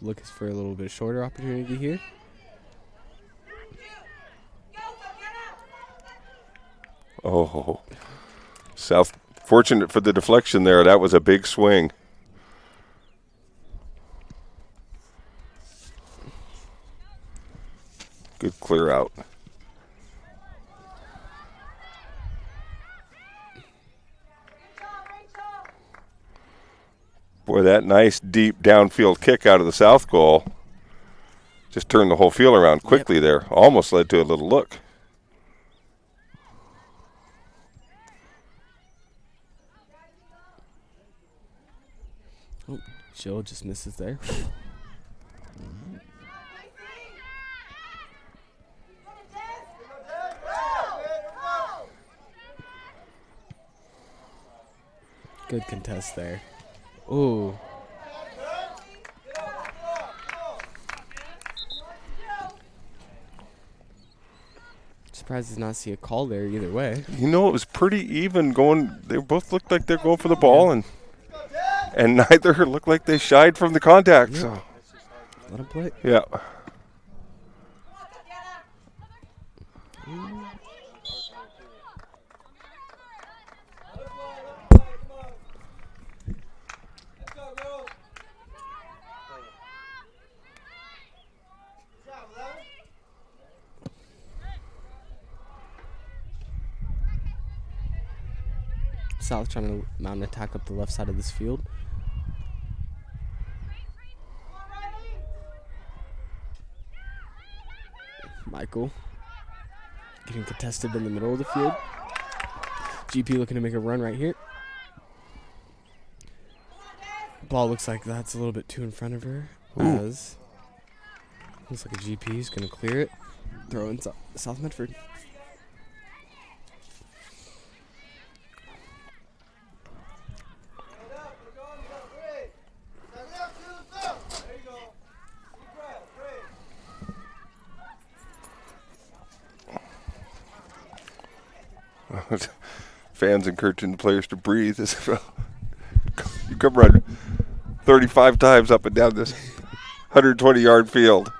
Looking for a little bit shorter opportunity here. Oh, South fortunate for the deflection there. That was a big swing. Good clear out. Boy, that nice deep downfield kick out of the South goal just turned the whole field around quickly there. Almost led to a little look. Oh, Jill just misses there. Good contest there. Ooh. Surprised to not see a call there either way. You know, it was pretty even going. They both looked like they're going for the ball, and neither looked like they shied from the contact. Yeah. So Let him play. yeah. South trying to mount an attack up the left side of this field. Michael getting contested in the middle of the field. GP looking to make a run right here. Ball looks like that's a little bit too in front of her. As looks like a GP is going to clear it. Throw in South Medford. Fans encouraging the players to breathe. You come run 35 times up and down this 120-yard field.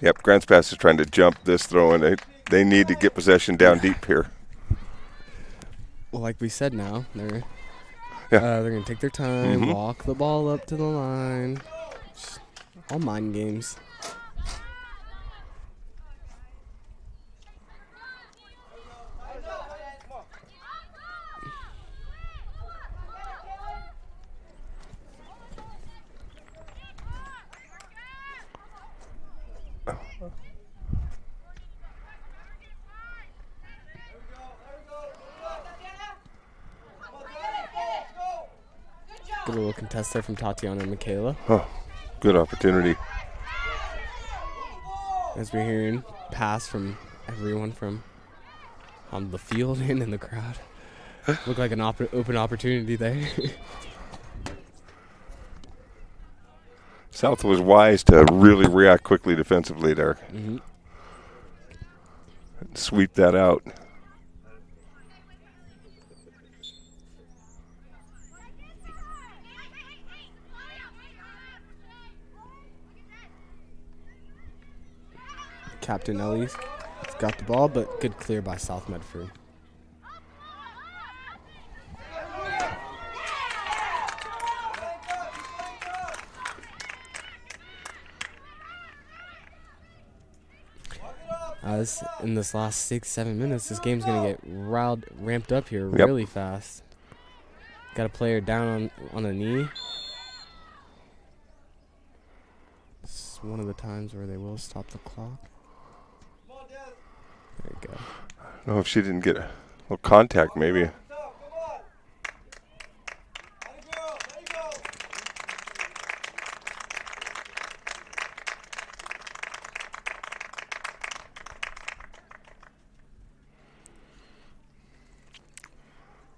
Yep, Grants Pass is trying to jump this throw, and they need to get possession down deep here. Well, like we said now, they're going to take their time, walk the ball up to the line. Just all mind games. Get a little contest there from Tatiana and Michaela. Oh, good opportunity. As we're hearing pass from everyone from on the field and in the crowd. Looked like an open opportunity there. South was wise to really react quickly defensively there. Mm-hmm. Sweep that out. Captain Ellie's got the ball, but good clear by South Medford. As in this last 6-7 minutes, this game's going to get ramped up here really fast. Got a player down on a knee. It's one of the times where they will stop the clock. There you go. I don't know if she didn't get a little contact, maybe.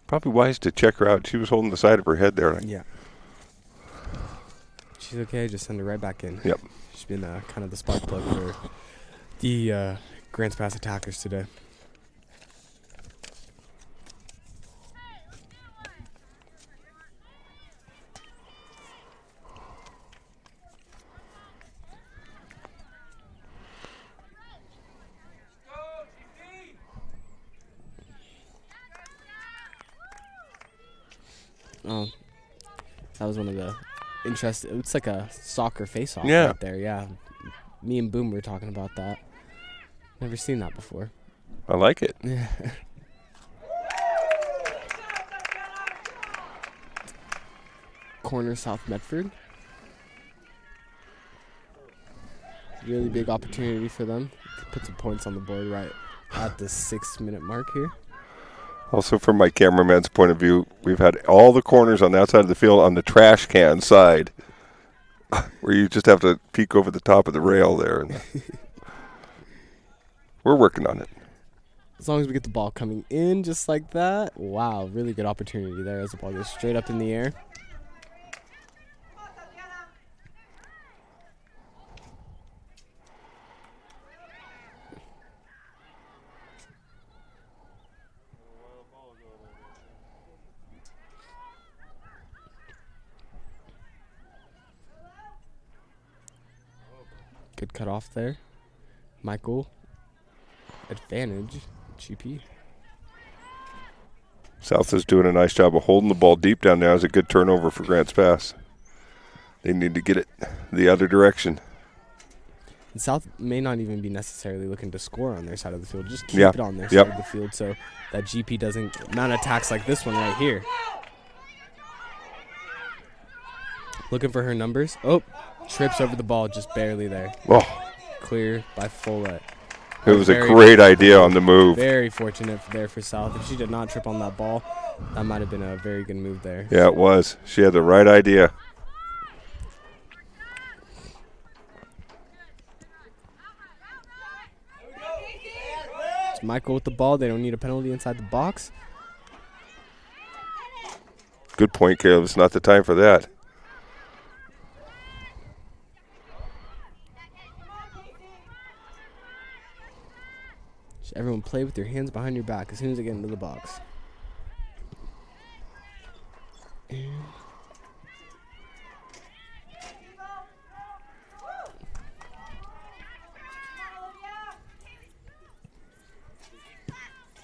Probably wise to check her out. She was holding the side of her head there. Yeah. She's okay. Just send her right back in. Yep. She's been kind of the spark plug for the Grants Pass attackers today. Oh, that was one of the interesting. It's like a soccer face-off right there. Yeah, me and Boom were talking about that. Never seen that before. I like it. Yeah. Corner South Medford. Really big opportunity for them to put some points on the board right at the 6-minute mark here. Also, from my cameraman's point of view, we've had all the corners on that side of the field on the trash can side, where you just have to peek over the top of the rail there. And we're working on it. As long as we get the ball coming in just like that. Wow, really good opportunity there as the ball goes straight up in the air. Good cut off there. Michael. Advantage. GP. South is doing a nice job of holding the ball deep down now. Is a good turnover for Grants Pass. They need to get it the other direction. And South may not even be necessarily looking to score on their side of the field. Just keep it on their side of the field so that GP doesn't mount attacks like this one right here. Looking for her numbers. Oh, trips over the ball just barely there. Oh. Clear by Follett. It was a great idea on the move. Very fortunate there for South. If she did not trip on that ball, that might have been a very good move there. Yeah, it was. She had the right idea. It's Michael with the ball. They don't need a penalty inside the box. Good point, Caleb. It's not the time for that. Everyone play with your hands behind your back as soon as they get into the box.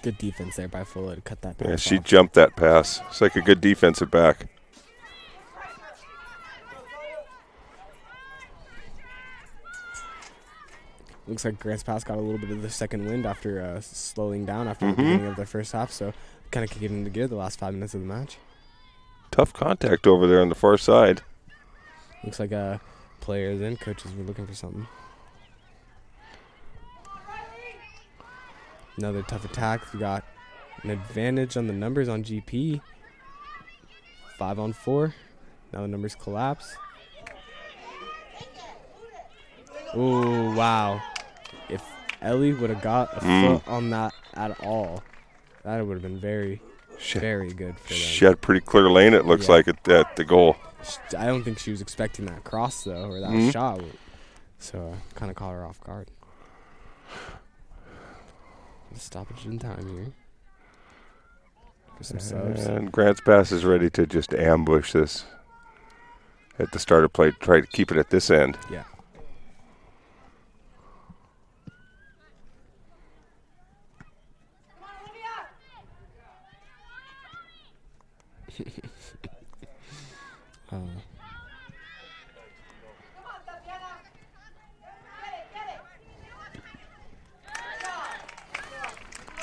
Good defense there by Fuller to cut that pass. Yeah, she off. jumped that pass. It's like a good defensive back. Looks like Grants Pass got a little bit of the second wind after slowing down after the beginning of their first half, so kind of kicking into gear the last 5 minutes of the match. Tough contact over there on the far side. Looks like players and coaches were looking for something. Another tough attack. We got an advantage on the numbers on GP. 5-on-4. Now the numbers collapse. Ooh, wow. If Ellie would have got a foot on that at all, that would have been very, very good for them. She had pretty clear lane, it looks like, at the goal. I don't think she was expecting that cross, though, or that shot. So kind of caught her off guard. Stoppage in time here. For some subs. And Grants Pass is ready to just ambush this at the start of play. Try to keep it at this end. Yeah.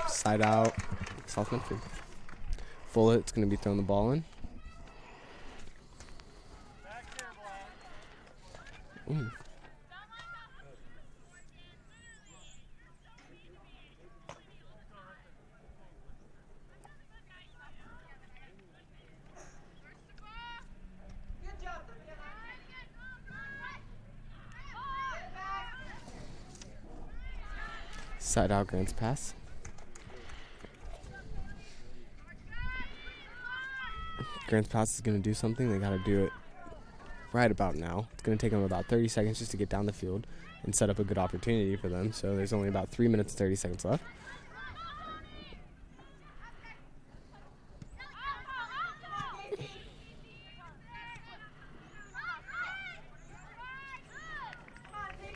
Side out, South Medford. Fullett's going to be throwing the ball in. Ooh. Side out, Grants Pass. Grants Pass is going to do something. They got to do it right about now. It's going to take them about 30 seconds just to get down the field and set up a good opportunity for them. So there's only about 3 minutes and 30 seconds left.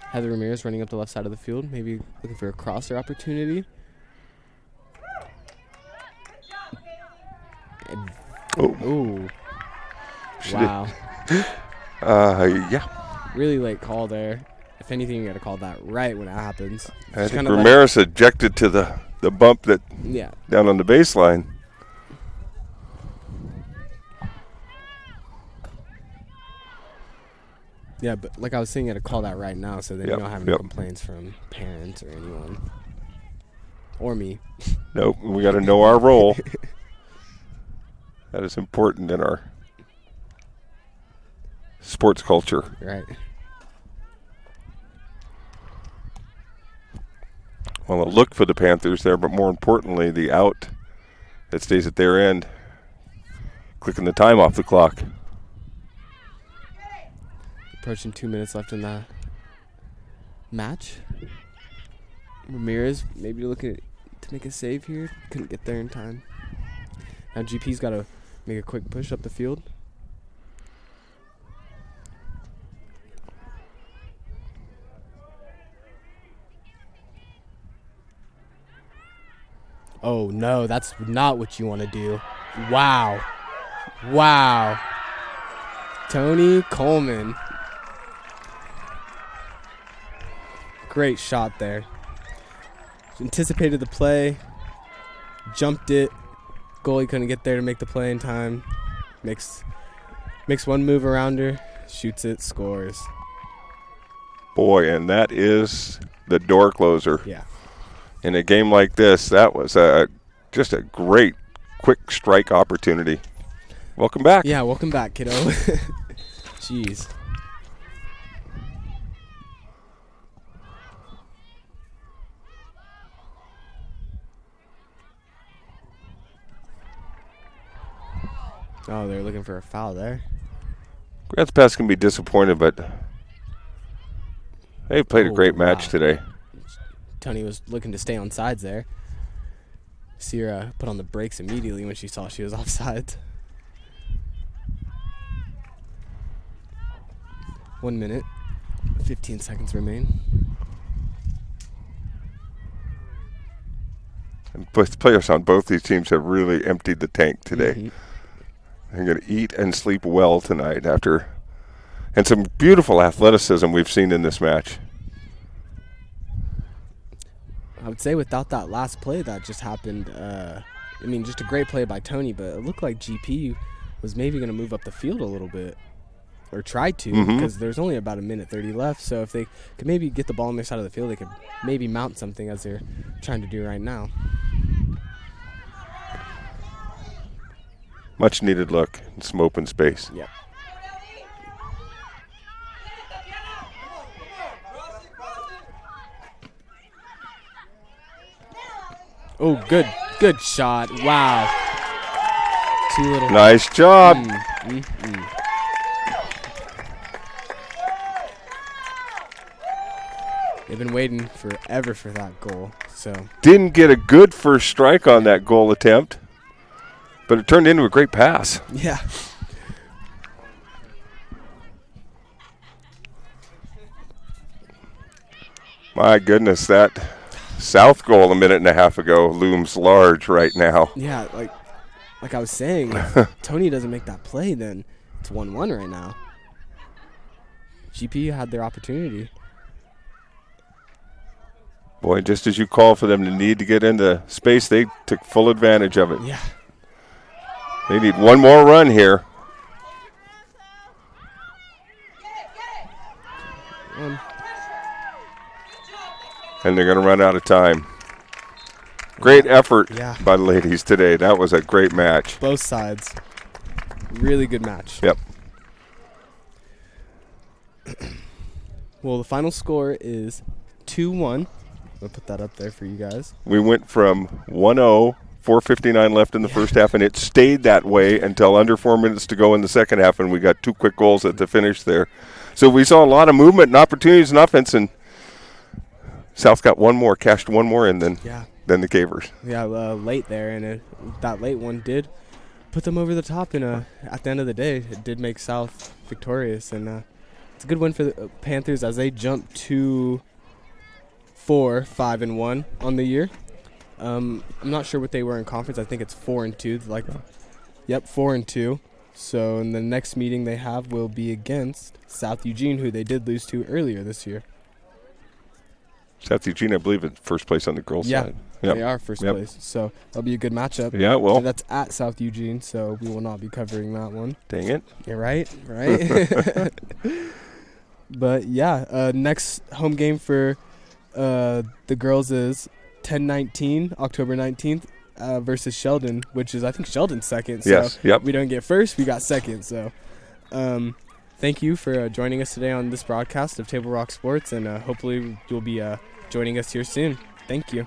Heather Ramirez running up the left side of the field, maybe looking for a crosser opportunity. Ooh. Wow. Yeah. Really late call there. If anything, you got to call that right when it happens. I think Ramirez ejected to the bump that down on the baseline. Yeah, but like I was saying, you got to call that right now so that you don't have any complaints from parents or anyone. Or me. Nope, we got to know our role. That is important in our sports culture. Right. Well, a look for the Panthers there, but more importantly, the out that stays at their end. Clicking the time off the clock. Approaching 2 minutes left in the match. Ramirez maybe looking to make a save here. Couldn't get there in time. Now GP's got to make a quick push up the field. Oh, no, that's not what you want to do. Wow. Wow. Tony Coleman. Great shot there. Anticipated the play. Jumped it. Goalie couldn't get there to make the play in time. Makes one move around her. Shoots it. Scores. Boy, and that is the door closer. Yeah. In a game like this, that was just a great quick strike opportunity. Welcome back. Yeah, welcome back, kiddo. Jeez. Oh, they're looking for a foul there. Grants Pass can be disappointed, but they played a great match today. Tony was looking to stay on sides there. Sierra put on the brakes immediately when she saw she was offsides. 1 minute, 15 seconds remain. And both players on both these teams have really emptied the tank today. Mm-hmm. They're going to eat and sleep well tonight and some beautiful athleticism we've seen in this match. I would say without that last play that just happened, just a great play by Tony, but it looked like GP was maybe going to move up the field a little bit, or try to, because there's only about 1:30 left. So if they could maybe get the ball on their side of the field, they could maybe mount something as they're trying to do right now. Much needed look and some open space. Yep. Oh, good shot. Wow. Too little. Nice job. They've been waiting forever for that goal. So Didn't get a good first strike on that goal attempt, but it turned into a great pass. yeah. My goodness, that South goal a minute and a half ago looms large right now. Yeah, like I was saying, if Tony doesn't make that play, then it's 1-1 right now. GP had their opportunity. Boy, just as you call for them to need to get into space, they took full advantage of it. Yeah. They need one more run here. And they're going to run out of time. Great effort by the ladies today. That was a great match. Both sides. Really good match. Yep. Well, the final score is 2-1. I'll put that up there for you guys. We went from 1-0, 4:59 left in the first half, and it stayed that way until under 4 minutes to go in the second half, and we got 2 quick goals at the finish there. So we saw a lot of movement and opportunities in offense, and South got one more, cashed one more in than the Cavers. Yeah, late there, and that late one did put them over the top. And at the end of the day, it did make South victorious, and it's a good win for the Panthers as they jump to 4-5-1 on the year. I'm not sure what they were in conference. I think it's 4-2. Yep, 4-2. So in the next meeting they have will be against South Eugene, who they did lose to earlier this year. South Eugene, I believe, in first place on the girls' side. Yep. They are first place. So that'll be a good matchup. Yeah, well. And that's at South Eugene, so we will not be covering that one. Dang it. Yeah, right. But, yeah, next home game for the girls is 10-19, October 19th, versus Sheldon, which is, I think, Sheldon's second. So yes, yep. We don't get first, we got second. So thank you for joining us today on this broadcast of Table Rock Sports, and hopefully you'll be joining us here soon. Thank you.